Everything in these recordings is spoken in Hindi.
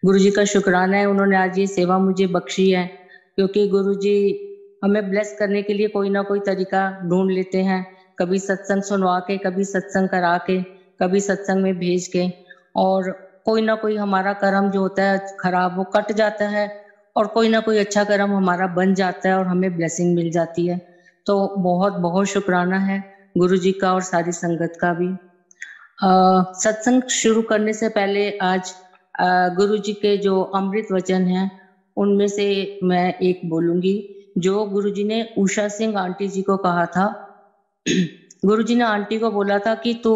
गुरुजी का शुक्राना है, उन्होंने आज ये सेवा मुझे बख्शी है, क्योंकि गुरुजी हमें ब्लेस करने के लिए कोई ना कोई तरीका ढूंढ लेते हैं। कभी सत्संग सुनवा के, कभी सत्संग करा के, कभी सत्संग में भेज के, और कोई ना कोई हमारा कर्म जो होता है खराब वो कट जाता है, और कोई ना कोई अच्छा कर्म हमारा बन जाता है और हमें ब्लेसिंग मिल जाती है। तो बहुत बहुत शुक्राना है गुरुजी का और सारी संगत का भी। सत्संग शुरू करने से पहले आज गुरुजी के जो अमृत वचन हैं उनमें से मैं एक बोलूंगी, जो गुरुजी ने उषा सिंह आंटी जी को कहा था। गुरुजी ने आंटी को बोला था कि तू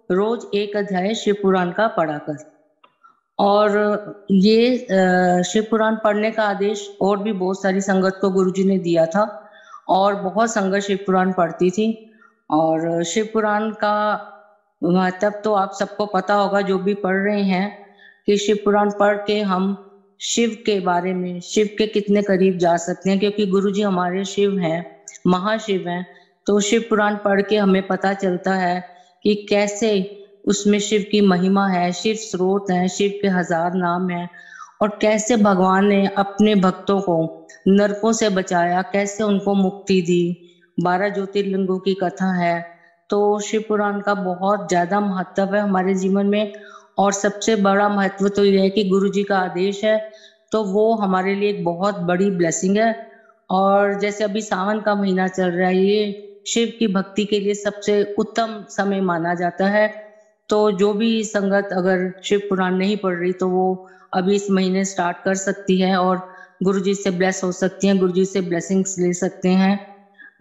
रोज एक अध्याय शिव पुराण का पढ़ा कर, और ये शिव पुराण पढ़ने का आदेश और भी बहुत सारी संगत को गुरुजी ने दिया था, और बहुत संगत शिव पुराण पढ़ती थी। और शिव पुराण का महत्व तो आप सबको पता होगा जो भी पढ़ रहे हैं, कि शिव पुराण पढ़ के हम शिव के बारे में, शिव के कितने करीब जा सकते हैं, क्योंकि गुरुजी हमारे शिव हैं, महाशिव हैं। तो शिव पुराण पढ़ के हमें पता चलता है कि कैसे उसमें शिव की महिमा है, शिव स्रोत है, शिव के 1000 नाम हैं, और कैसे भगवान ने अपने भक्तों को नरकों से बचाया, कैसे उनको मुक्ति दी। 12 ज्योतिर्लिंगों की कथा है। तो शिव पुराण का बहुत ज्यादा महत्व है हमारे जीवन में, और सबसे बड़ा महत्व तो यह है कि गुरुजी का आदेश है, तो वो हमारे लिए एक बहुत बड़ी ब्लेसिंग है। और जैसे अभी सावन का महीना चल रहा है, ये शिव की भक्ति के लिए सबसे उत्तम समय माना जाता है। तो जो भी संगत अगर शिव पुराण नहीं पढ़ रही तो वो अभी इस महीने स्टार्ट कर सकती है और गुरुजी से ब्लेस हो सकती हैं, गुरुजी से ब्लेसिंग्स ले सकते हैं।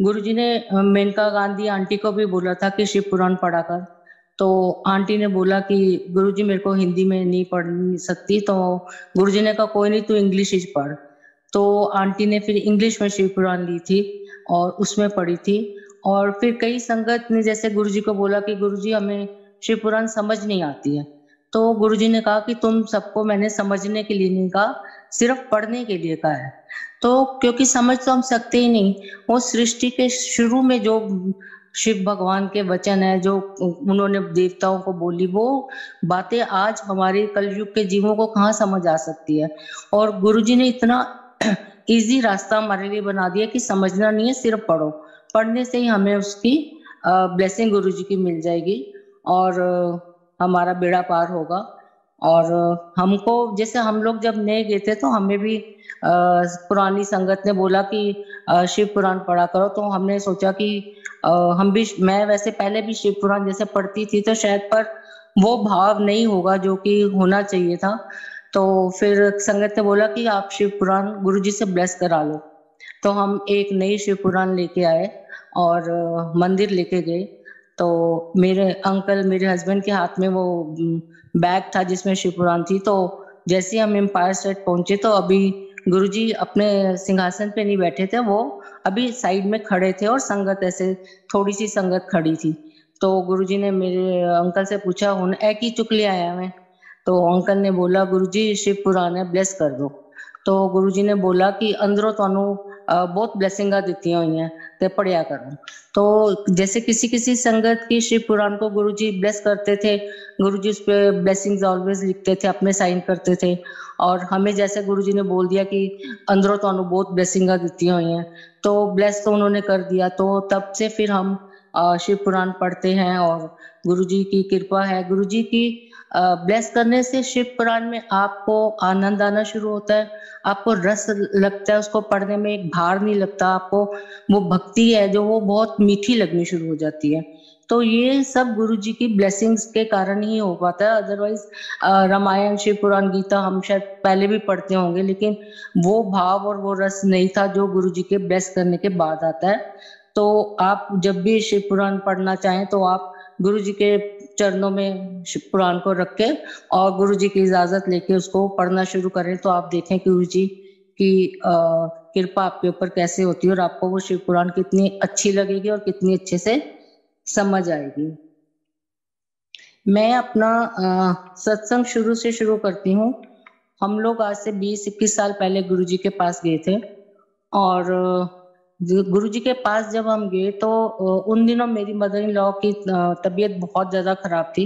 गुरुजी ने मेनका गांधी आंटी को भी बोला था कि शिव पुराण पढ़ा कर, तो आंटी ने बोला कि गुरुजी मेरे को हिंदी में नहीं पढ़ सकती, तो गुरुजी ने कहा कोई नहीं, तू इंग्लिश ही पढ़। तो आंटी ने फिर इंग्लिश में शिव पुराण ली थी और उसमें पढ़ी थी। और फिर कई संगत ने जैसे गुरुजी को बोला कि गुरुजी हमें शिव पुराण समझ नहीं आती है, तो गुरुजी ने कहा कि तुम सबको मैंने समझने के लिए नहीं कहा, सिर्फ पढ़ने के लिए कहा है। तो क्योंकि समझ तो हम सकते ही नहीं, वो सृष्टि के शुरू में जो शिव भगवान के वचन है, जो उन्होंने देवताओं को बोली, वो बातें आज हमारे कलयुग के जीवों को कहाँ समझ आ सकती है। और गुरुजी ने इतना इजी रास्ता हमारे लिए बना दिया कि समझना नहीं है, सिर्फ पढ़ो, पढ़ने से ही हमें उसकी ब्लेसिंग गुरुजी की मिल जाएगी और हमारा बेड़ा पार होगा। और हमको जैसे हम लोग जब नए गए थे तो हमें भी पुरानी संगत ने बोला कि शिव पुराण पढ़ा करो, तो हमने सोचा कि हम भी, मैं वैसे पहले भी शिव पुराण जैसे पढ़ती थी तो शायद, पर वो भाव नहीं होगा जो कि होना चाहिए था। तो फिर संगत ने बोला कि आप शिव पुराण गुरुजी से ब्लेस करा लो। तो हम एक नई शिव पुराण लेके आए और मंदिर लेके गए। तो मेरे अंकल, मेरे हस्बैंड के हाथ में वो बैग था जिसमें शिव पुराण थी। तो जैसे हम एम्पायर स्टेट पहुंचे तो अभी गुरुजी अपने सिंहासन पे नहीं बैठे थे, वो अभी साइड में खड़े थे और संगत ऐसे थोड़ी सी संगत खड़ी थी। तो गुरुजी ने मेरे अंकल से पूछा, हुन ए की चुक लिया आया मैं? तो अंकल ने बोला, गुरुजी शिव पुराण है, ब्लेस कर दो। तो गुरुजी ने बोला कि अंदरों ਤੁਹਾਨੂੰ बहुत ब्लेसिंगा ਦਿੱਤੀਆਂ ਹੋਈਆਂ ਤੇ पढ़िया करो। तो जैसे किसी किसी संगत की शिव पुराण को गुरुजी ब्लेस करते थे, गुरुजी उस पे ब्लेसिंग्स ऑलवेज लिखते थे, अपने साइन करते थे। और हमें जैसे गुरुजी ने बोल दिया कि अंदरों ਤੁਹਾਨੂੰ बहुत ब्लेसिंगा ਦਿੱਤੀਆਂ होइयां, तो ब्लेस तो उन्होंने कर दिया। तो तब से फिर हम शिव पुराण पढ़ते हैं और गुरुजी की कृपा है। गुरुजी की ब्लेस करने से शिव पुराण में आपको आनंद आना शुरू होता है, आपको रस लगता है, उसको पढ़ने में एक भार नहीं लगता आपको, वो भक्ति है जो वो बहुत मीठी लगनी शुरू हो जाती है। तो ये सब गुरुजी की ब्लेसिंग्स के कारण ही हो पाता है। अदरवाइज रामायण, शिव पुराण, गीता हम शायद पहले भी पढ़ते होंगे, लेकिन वो भाव और वो रस नहीं था जो गुरुजी के ब्लेस करने के बाद आता है। तो आप जब भी शिव पुराण पढ़ना चाहें तो आप गुरुजी के चरणों में शिव पुराण को रख के और गुरुजी की इजाजत लेके उसको पढ़ना शुरू करें, तो आप देखें कि गुरुजी की कृपा आपके ऊपर कैसे होती है और आपको वो शिव पुराण कितनी अच्छी लगेगी और कितनी अच्छे से समझ आएगी। मैं अपना सत्संग शुरू से शुरू करती हूँ। हम लोग आज से 20-21 साल पहले गुरुजी के पास गए थे, और गुरुजी के पास जब हम गए तो उन दिनों मेरी मदर इन लॉ की तबीयत बहुत ज्यादा खराब थी।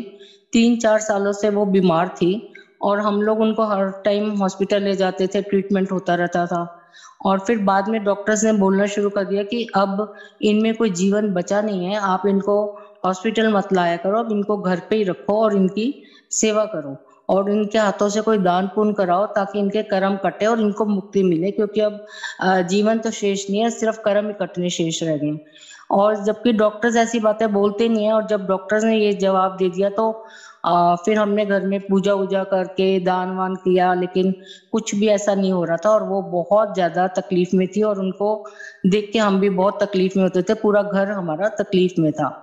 3-4 सालों से वो बीमार थी और हम लोग उनको हर टाइम हॉस्पिटल ले जाते थे, ट्रीटमेंट होता रहता था। और फिर बाद में डॉक्टर्स ने बोलना शुरू कर दिया कि अब इनमें कोई जीवन बचा नहीं है, आप इनको हॉस्पिटल मत लाया करो, अब इनको घर पे ही रखो और इनकी सेवा करो और इनके हाथों से कोई दान पुण्य कराओ ताकि इनके कर्म कटे और इनको मुक्ति मिले, क्योंकि अब जीवन तो शेष नहीं है, सिर्फ कर्म ही कटने शेष रह गए। और जबकि डॉक्टर्स ऐसी बातें बोलते नहीं है, और जब डॉक्टर्स ने ये जवाब दे दिया तो फिर हमने घर में पूजा वूजा करके दान वान किया, लेकिन कुछ भी ऐसा नहीं हो रहा था और वो बहुत ज्यादा तकलीफ में थी और उनको देख के हम भी बहुत तकलीफ में होते थे, पूरा घर हमारा तकलीफ में था।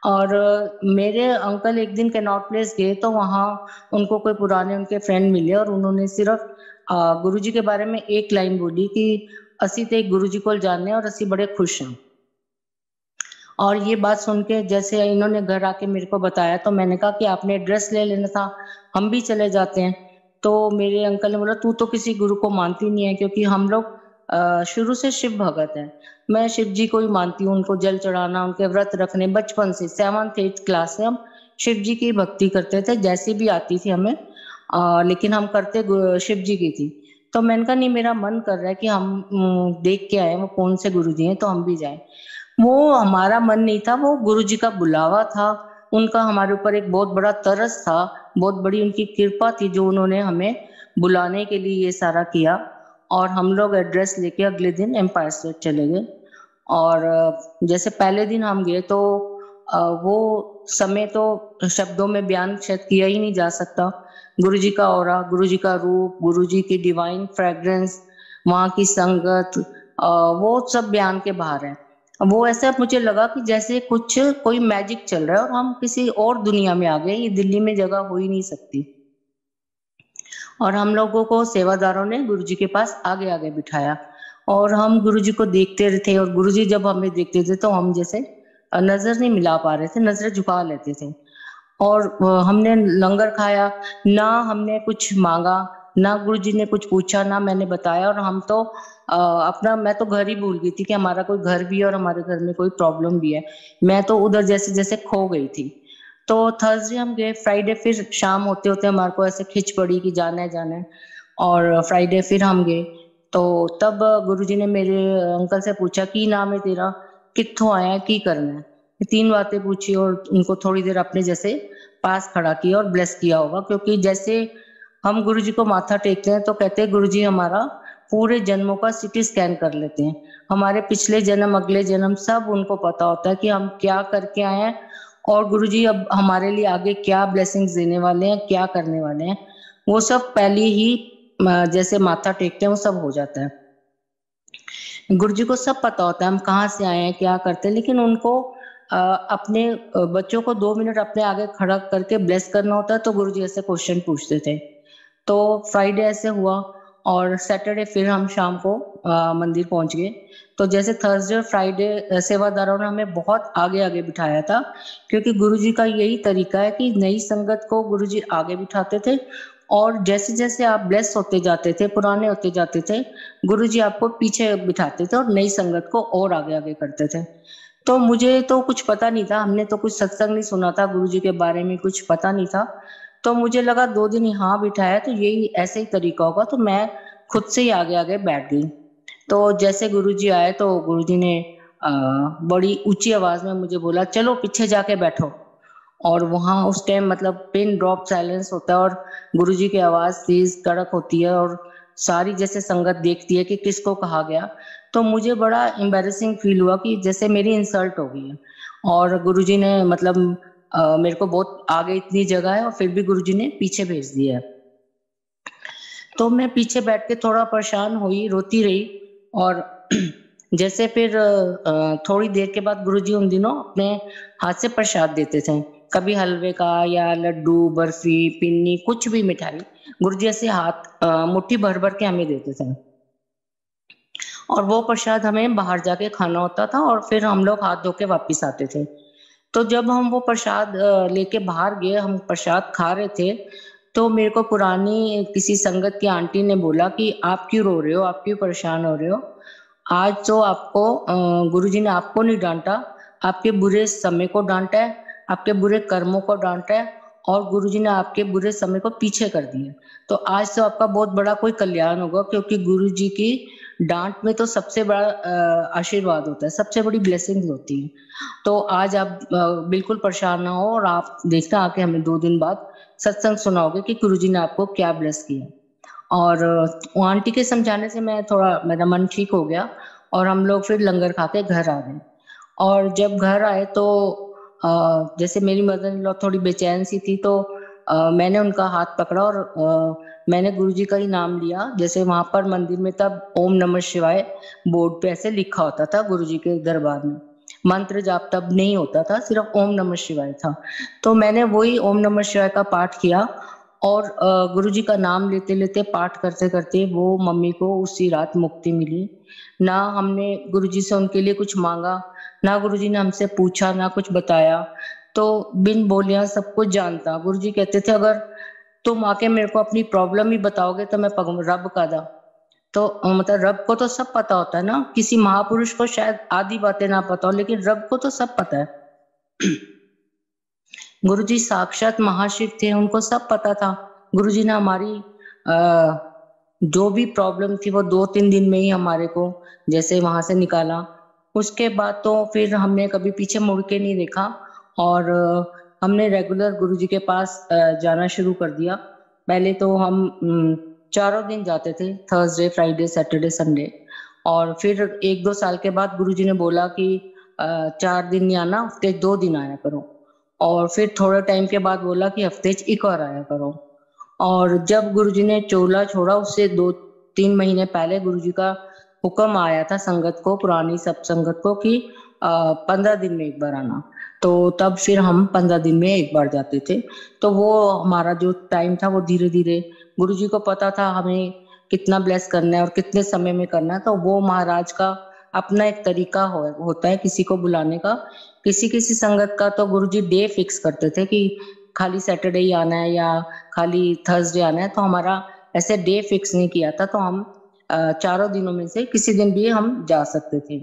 और मेरे अंकल एक दिन कैनॉट प्लेस गए तो वहाँ उनको कोई पुराने उनके फ्रेंड मिले और उन्होंने सिर्फ गुरुजी के बारे में एक लाइन बोली कि असी ते गुरुजी को जाने और असी बड़े खुश हैं। और ये बात सुन के जैसे इन्होंने घर आके मेरे को बताया तो मैंने कहा कि आपने एड्रेस ले लेना था, हम भी चले जाते हैं। तो मेरे अंकल ने बोला तू तो किसी गुरु को मानती नहीं है, क्योंकि हम लोग शुरू से शिव भगत हैं। मैं शिव जी को ही मानती हूँ, उनको जल चढ़ाना, उनके व्रत रखने, बचपन से 7th 8th क्लास से हम शिव जी की भक्ति करते थे, जैसी भी आती थी हमें, लेकिन हम करते शिव जी की थी। तो मैंने कहा नहीं, मेरा मन कर रहा है कि हम देख के आए वो कौन से गुरु जी हैं, तो हम भी जाएं। वो हमारा मन नहीं था, वो गुरुजी का बुलावा था, उनका हमारे ऊपर एक बहुत बड़ा तरस था, बहुत बड़ी उनकी कृपा थी जो उन्होंने हमें बुलाने के लिए ये सारा किया। और हम लोग एड्रेस लेके अगले दिन एम्पायर स्टेट चले गए। और जैसे पहले दिन हम गए तो वो समय तो शब्दों में बयान शायद किया ही नहीं जा सकता। गुरुजी का ऑरा, गुरुजी का रूप, गुरुजी की डिवाइन फ्रेग्रेंस, वहाँ की संगत, वो सब बयान के बाहर है। वो ऐसा मुझे लगा कि जैसे कुछ कोई मैजिक चल रहा है और हम किसी और दुनिया में आ गए, ये दिल्ली में जगह हो ही नहीं सकती। और हम लोगों को सेवादारों ने गुरुजी के पास आगे आगे बिठाया और हम गुरुजी को देखते थे, और गुरुजी जब हमें देखते थे तो हम जैसे नजर नहीं मिला पा रहे थे, नजरें झुका लेते थे। और हमने लंगर खाया, ना हमने कुछ मांगा, ना गुरुजी ने कुछ पूछा, ना मैंने बताया। और हम तो अपना, मैं तो घर ही भूल गई थी कि हमारा कोई घर भी है और हमारे घर में कोई प्रॉब्लम भी है। मैं तो उधर जैसे जैसे खो गई थी। तो थर्सडे हम गए, फ्राइडे फिर शाम होते होते हमारे को ऐसे खिंच पड़ी कि जाना है जाना है, और फ्राइडे फिर हम गए। तो तब गुरुजी ने मेरे अंकल से पूछा कि नाम है तेरा, कित्थों आया है, की करना है। 3 बातें पूछी और उनको थोड़ी देर अपने जैसे पास खड़ा किया और ब्लेस किया होगा, क्योंकि जैसे हम गुरुजी को माथा टेकते हैं तो कहते हैं गुरुजी हमारा पूरे जन्मों का सिटी स्कैन कर लेते हैं, हमारे पिछले जन्म अगले जन्म सब उनको पता होता है कि हम क्या करके आए हैं और गुरुजी अब हमारे लिए आगे क्या ब्लेसिंग्स देने वाले हैं, क्या करने वाले हैं, वो सब पहले ही जैसे माथा टेकते हैं वो सब हो जाता है। गुरुजी को सब पता होता है हम कहाँ से आए हैं, क्या करते हैं, लेकिन उनको अपने बच्चों को 2 मिनट अपने आगे खड़ा करके ब्लेस करना होता है, तो गुरुजी ऐसे क्वेश्चन पूछते थे। तो फ्राइडे ऐसे हुआ और सैटरडे फिर हम शाम को मंदिर पहुंच गए। तो जैसे थर्सडे और फ्राइडे सेवादारों ने हमें बहुत आगे आगे बिठाया था, क्योंकि गुरुजी का यही तरीका है कि नई संगत को गुरुजी आगे बिठाते थे, और जैसे जैसे आप ब्लेस होते जाते थे, पुराने होते जाते थे, गुरुजी आपको पीछे बिठाते थे और नई संगत को और आगे आगे करते थे। तो मुझे तो कुछ पता नहीं था, हमने तो कुछ सत्संग नहीं सुना था, गुरुजी के बारे में कुछ पता नहीं था। तो मुझे लगा 2 दिन यहाँ बिठाया तो यही ऐसे ही तरीका होगा, तो मैं खुद से ही आगे आगे बैठ गई। तो जैसे गुरुजी आए तो गुरुजी ने बड़ी ऊंची आवाज में मुझे बोला चलो पीछे जाके बैठो। और वहाँ उस टाइम मतलब पिन ड्रॉप साइलेंस होता है और गुरुजी की आवाज तेज कड़क होती है और सारी जैसे संगत देखती है कि किसको कहा गया। तो मुझे बड़ा एम्बैरेसिंग फील हुआ कि जैसे मेरी इंसल्ट हो गई है, और गुरुजी ने मतलब मेरे को बहुत आगे इतनी जगह है और फिर भी गुरुजी ने पीछे भेज दिया है। तो मैं पीछे बैठ के थोड़ा परेशान हुई, रोती रही। और जैसे फिर थोड़ी देर के बाद गुरुजी उन दिनों अपने हाथ से प्रसाद देते थे, कभी हलवे का या लड्डू, बर्फी, पिन्नी, कुछ भी मिठाई, गुरुजी ऐसे हाथ मुट्ठी भर भर के हमें देते थे। और वो प्रसाद हमें बाहर जाके खाना होता था और फिर हम लोग हाथ धो के वापिस आते थे। तो जब हम वो प्रसाद लेके बाहर गए, हम प्रसाद खा रहे थे, तो मेरे को पुरानी किसी संगत की आंटी ने बोला कि आप क्यों रो रहे हो, आप क्यों परेशान हो रहे हो, आज तो आपको गुरुजी ने आपको नहीं डांटा, आपके बुरे समय को डांटा है, आपके बुरे कर्मों को डांटा है, और गुरुजी ने आपके बुरे समय को पीछे कर दिया। तो आज तो आपका बहुत बड़ा कोई कल्याण होगा, क्योंकि गुरुजी की डांट में तो सबसे बड़ा आशीर्वाद होता है, सबसे बड़ी ब्लेसिंग्स होती है। तो आज आप बिल्कुल परेशान ना हो, और आप देखना आके हमें 2 दिन बाद सत्संग सुनाओगे कि गुरुजी ने आपको क्या ब्लेस किया। और वो आंटी के समझाने से मैं थोड़ा, मेरा मन ठीक हो गया, और हम लोग फिर लंगर खा के घर आ गए। और जब घर आए तो जैसे मेरी मदर इन लॉ थोड़ी बेचैन सी थी, तो मैंने उनका हाथ पकड़ा और मैंने गुरुजी का ही नाम लिया। जैसे वहां पर मंदिर में तब ओम नमः शिवाय बोर्ड पे ऐसे लिखा होता था गुरुजी के दरबार में, मंत्र जाप तब नहीं होता था, सिर्फ ओम नमः शिवाय था। तो मैंने वही ओम नमः शिवाय का पाठ किया, और गुरुजी का नाम लेते लेते पाठ करते करते वो मम्मी को उसी रात मुक्ति मिली। ना हमने गुरुजी से उनके लिए कुछ मांगा, ना गुरुजी ने हमसे पूछा, ना कुछ बताया। तो बिन बोलिया सब कुछ जानता गुरुजी कहते थे, अगर तुम आके मेरे को अपनी प्रॉब्लम ही बताओगे तो मैं रब का दा। तो मतलब रब को तो सब पता होता है ना, किसी महापुरुष को शायद आधी बातें ना पता हो, लेकिन रब को तो सब पता है। गुरुजी साक्षात महाशिव थे, उनको सब पता था। गुरुजी ने हमारी जो भी प्रॉब्लम थी वो 2-3 दिन में ही हमारे को जैसे वहां से निकाला। उसके बाद तो फिर हमने कभी पीछे मुड़ के नहीं देखा, और हमने रेगुलर गुरुजी के पास जाना शुरू कर दिया। पहले तो हम 4 दिन जाते थे, थर्सडे, फ्राइडे, सैटरडे, संडे। और फिर 1-2 साल के बाद गुरुजी ने बोला कि 4 दिन नहीं आना, हफ्ते 2 दिन आया करो। और फिर थोड़े टाइम के बाद बोला कि हफ्ते एक और आया करो। और जब गुरुजी ने चोला छोड़ा उससे 2-3 महीने पहले गुरुजी का हुक्म आया था संगत को, पुरानी सब संगत को, कि 15 दिन में एक बार आना। तो तब फिर हम 15 दिन में एक बार जाते थे। तो वो हमारा जो टाइम था वो धीरे धीरे, गुरुजी को पता था हमें कितना ब्लेस करना है और कितने समय में करना है। तो वो महाराज का अपना एक तरीका होता है किसी को बुलाने का। किसी किसी संगत का तो गुरुजी डे फिक्स करते थे कि खाली सैटरडे ही आना है या खाली थर्सडे आना है। तो हमारा ऐसे डे फिक्स नहीं किया था, तो हम चारों दिनों में से किसी दिन भी हम जा सकते थे।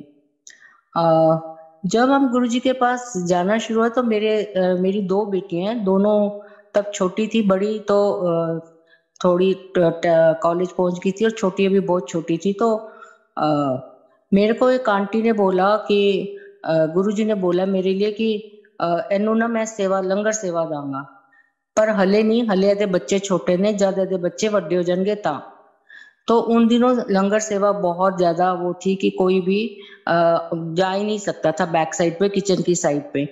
जब हम गुरुजी के पास जाना शुरू हुआ तो मेरी 2 बेटियां हैं, दोनों तब छोटी थी। बड़ी तो थोड़ी कॉलेज पहुंच गई थी, और छोटी अभी बहुत छोटी थी। तो मेरे को एक आंटी ने बोला कि गुरुजी ने बोला मेरे लिए कि एनू ना मैं सेवा लंगर सेवा दांगा, पर हले नहीं, हले दे बच्चे छोटे ने, जद दे बच्चे वड्डे हो जाएंगे ता। तो उन दिनों लंगर सेवा बहुत ज्यादा वो थी कि कोई भी जा ही नहीं सकता था बैक साइड पे, किचन की साइड पे।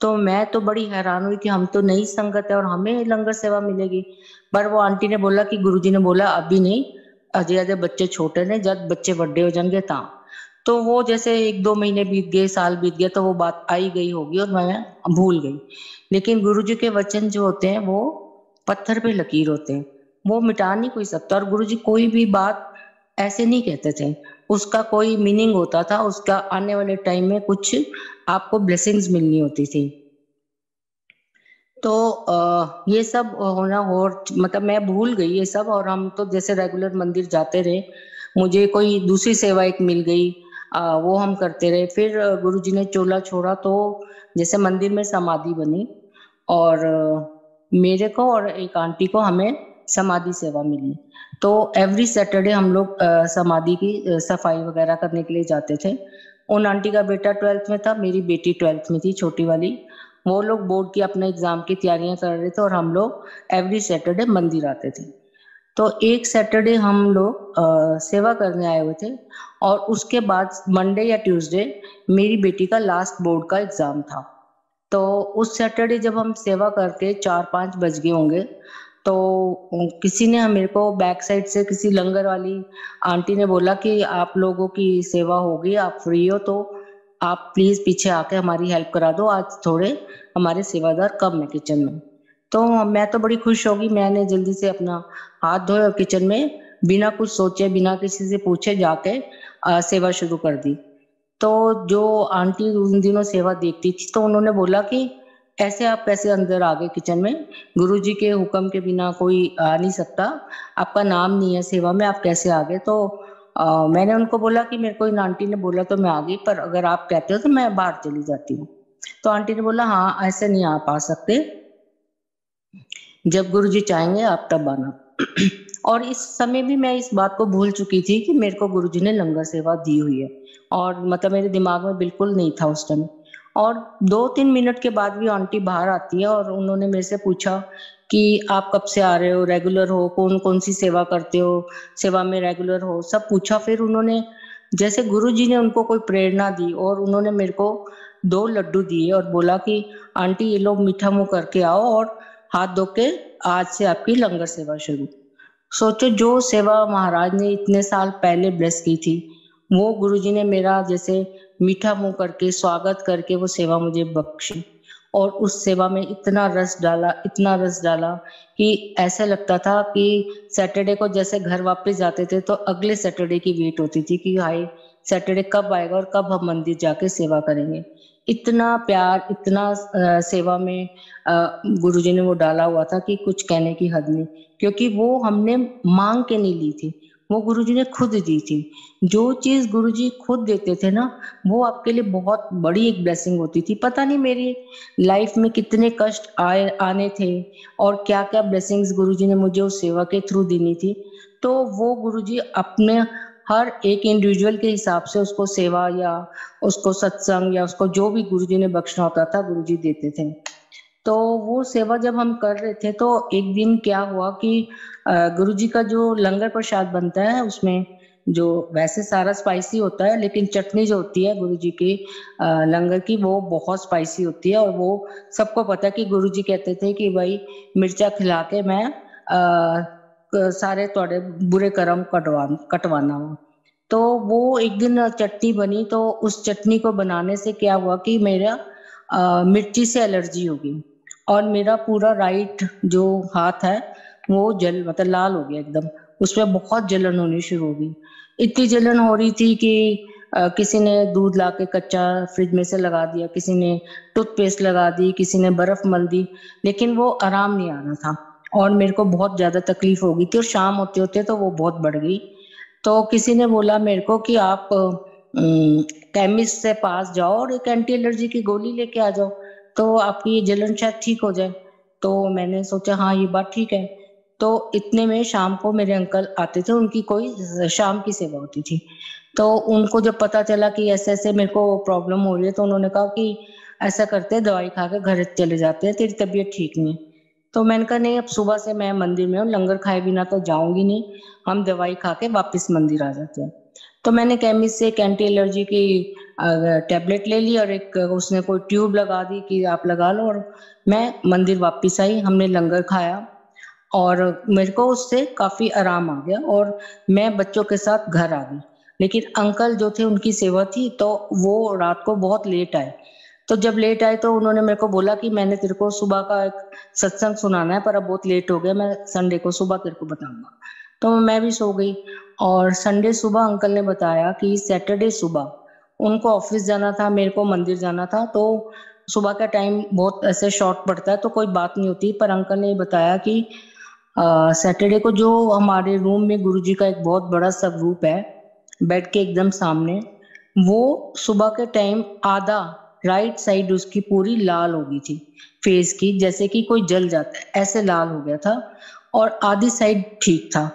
तो मैं तो बड़ी हैरान हुई कि हम तो नई संगत है और हमें लंगर सेवा मिलेगी। पर वो आंटी ने बोला कि गुरुजी ने बोला अभी नहीं, अजय अजय बच्चे छोटे ने, जब बच्चे बड़े हो जाएंगे ता। तो वो जैसे 1-2 महीने बीत गए, साल बीत गया, तो वो बात आई गई होगी और मैं भूल गई। लेकिन गुरुजी के वचन जो होते हैं वो पत्थर पे लकीर होते हैं, वो मिटा नहीं कोई सकता। और गुरुजी कोई भी बात ऐसे नहीं कहते थे, उसका कोई मीनिंग होता था, उसका आने वाले टाइम में कुछ आपको ब्लेसिंग्स मिलनी होती थी। तो ये सब होना, और मतलब मैं भूल गई ये सब, और हम तो जैसे रेगुलर मंदिर जाते रहे। मुझे कोई दूसरी सेवा एक मिल गई, वो हम करते रहे। फिर गुरुजी ने चोला छोड़ा तो जैसे मंदिर में समाधि बनी, और मेरे को और एक आंटी को हमें समाधि सेवा मिली। तो एवरी सैटरडे हम लोग समाधि की सफाई वगैरह करने के लिए जाते थे। उन आंटी का बेटा 12th में था, मेरी बेटी 12th में थी, छोटी वाली। वो लोग बोर्ड की अपने एग्जाम की तैयारियां कर रहे थे, और हम लोग एवरी सैटरडे मंदिर आते थे। तो एक सैटरडे हम लोग सेवा करने आए हुए थे, और उसके बाद मंडे या ट्यूसडे मेरी बेटी का लास्ट बोर्ड का एग्जाम था। तो उस सैटरडे जब हम सेवा करके 4-5 बज गए होंगे, तो किसी ने मेरे को बैक साइड से, किसी लंगर वाली आंटी ने बोला कि आप लोगों की सेवा होगी, आप फ्री हो तो आप प्लीज पीछे आके हमारी हेल्प करा दो, आज थोड़े हमारे सेवादार कम है किचन में। तो मैं तो बड़ी खुश होगी, मैंने जल्दी से अपना हाथ धोए और किचन में बिना कुछ सोचे, बिना किसी से पूछे जाके सेवा शुरू कर दी। तो जो आंटी उन दिनों सेवा देखती थी, तो उन्होंने बोला कि ऐसे आप कैसे अंदर आ गए किचन में, गुरुजी के हुक्म के बिना कोई आ नहीं सकता, आपका नाम नहीं है सेवा में, आप कैसे आ गए। तो मैंने उनको बोला कि मेरे को इन आंटी ने बोला तो मैं आ गई, पर अगर आप कहते हो तो मैं बाहर चली जाती हूँ। तो आंटी ने बोला हाँ, ऐसे नहीं आप आ सकते, जब गुरुजी चाहेंगे आप तब आना। और इस समय भी मैं इस बात को भूल चुकी थी कि मेरे को गुरुजी ने लंगर सेवा दी हुई है, और मतलब मेरे दिमाग में बिल्कुल नहीं था उस टाइम। और 2-3 मिनट के बाद भी आंटी बाहर आती है और उन्होंने मेरे से पूछा कि आप कब से आ रहे हो, रेगुलर हो, कौन-कौन सी सेवा करते हो, सेवा में रेगुलर हो, सब पूछा। फिर उन्होंने जैसे गुरुजी ने उनको कोई प्रेरणा दी और उन्होंने मेरे को 2 लड्डू दिए और बोला कि आंटी ये लो मीठा मुँह करके आओ और हाथ धो के आज से आपकी लंगर सेवा शुरू। सोचो जो सेवा महाराज ने इतने साल पहले ब्लेस की थी, वो गुरुजी ने मेरा जैसे मीठा मुँह करके स्वागत करके वो सेवा मुझे बख्शी। और उस सेवा में इतना रस डाला, इतना रस डाला कि ऐसा लगता था कि सैटरडे को जैसे घर वापस जाते थे तो अगले सैटरडे की वेट होती थी कि हाय सैटरडे कब आएगा और कब हम मंदिर जाके सेवा करेंगे। इतना प्यार, इतना सेवा में गुरुजी ने वो डाला हुआ था कि कुछ कहने की हद नहीं। क्योंकि वो हमने मांग के नहीं ली थी, वो गुरुजी ने खुद दी थी। जो चीज गुरुजी खुद देते थे ना, वो आपके लिए बहुत बड़ी एक ब्लेसिंग होती थी। पता नहीं मेरी लाइफ में कितने कष्ट आए आने थे और क्या क्या ब्लेसिंग्स गुरुजी ने मुझे उस सेवा के थ्रू देनी थी। तो वो गुरुजी अपने हर एक इंडिविजुअल के हिसाब से उसको सेवा या उसको सत्संग या उसको जो भी गुरुजी ने बख्शना होता था गुरुजी देते थे। तो वो सेवा जब हम कर रहे थे तो एक दिन क्या हुआ कि गुरुजी का जो लंगर प्रसाद बनता है उसमें जो वैसे सारा स्पाइसी होता है, लेकिन चटनी जो होती है गुरुजी की लंगर की वो बहुत स्पाइसी होती है। और वो सबको पता है कि गुरुजी कहते थे कि भाई मिर्चा खिला के मैं सारे थोड़े बुरे कर्म कटवाना वा। तो वो एक दिन चटनी बनी, तो उस चटनी को बनाने से क्या हुआ कि मेरा मिर्ची से एलर्जी हो गई और मेरा पूरा राइट जो हाथ है वो मतलब लाल हो गया एकदम। उसमें बहुत जलन होनी शुरू हो गई। इतनी जलन हो रही थी कि किसी ने दूध लाके कच्चा फ्रिज में से लगा दिया, किसी ने टूथपेस्ट लगा दी, किसी ने बर्फ मल दी, लेकिन वो आराम नहीं आ रहा था और मेरे को बहुत ज्यादा तकलीफ हो गई थी। और शाम होते होते तो वो बहुत बढ़ गई। तो किसी ने बोला मेरे को कि आप केमिस्ट से पास जाओ और एक एंटी एलर्जी की गोली लेके आ जाओ, तो आपकी ये जलन शायद ठीक हो जाए। तो मैंने सोचा हाँ ये बात ठीक है। तो इतने में शाम को मेरे अंकल आते थे, उनकी कोई शाम की सेवा होती थी। तो उनको जब पता चला कि ऐसे ऐसे मेरे को प्रॉब्लम हो रही है, तो उन्होंने कहा कि ऐसा करते हैं दवाई खा के घर चले जाते हैं, तेरी तबीयत ठीक नहीं है। तो मैंने कहा नहीं, अब सुबह से मैं मंदिर में हूँ, लंगर खाए बिना तो जाऊंगी नहीं, हम दवाई खा के वापस मंदिर आ जाते हैं। तो मैंने केमिस्ट से एक एंटी एलर्जी की टैबलेट ले ली और एक उसने कोई ट्यूब लगा दी कि आप लगा लो, और मैं मंदिर वापस आई, हमने लंगर खाया और मेरे को उससे काफी आराम आ गया और मैं बच्चों के साथ घर आ गई। लेकिन अंकल जो थे उनकी सेवा थी, तो वो रात को बहुत लेट आए। तो जब लेट आए तो उन्होंने मेरे को बोला कि मैंने तेरे को सुबह का एक सत्संग सुनाना है, पर अब बहुत लेट हो गया, मैं संडे को सुबह तेरे को बताऊंगा। तो मैं भी सो गई। और संडे सुबह अंकल ने बताया कि सैटरडे सुबह उनको ऑफिस जाना था, मेरे को मंदिर जाना था। तो सुबह का टाइम बहुत ऐसे शॉर्ट पड़ता है तो कोई बात नहीं होती, पर अंकल ने बताया कि सैटरडे को जो हमारे रूम में गुरुजी का एक बहुत बड़ा स्वरूप है बेड के एकदम सामने, वो सुबह के टाइम आधा राइट साइड उसकी पूरी लाल हो गई थी, फेस की जैसे कि कोई जल जाता है ऐसे लाल हो गया था, और आधी साइड ठीक था।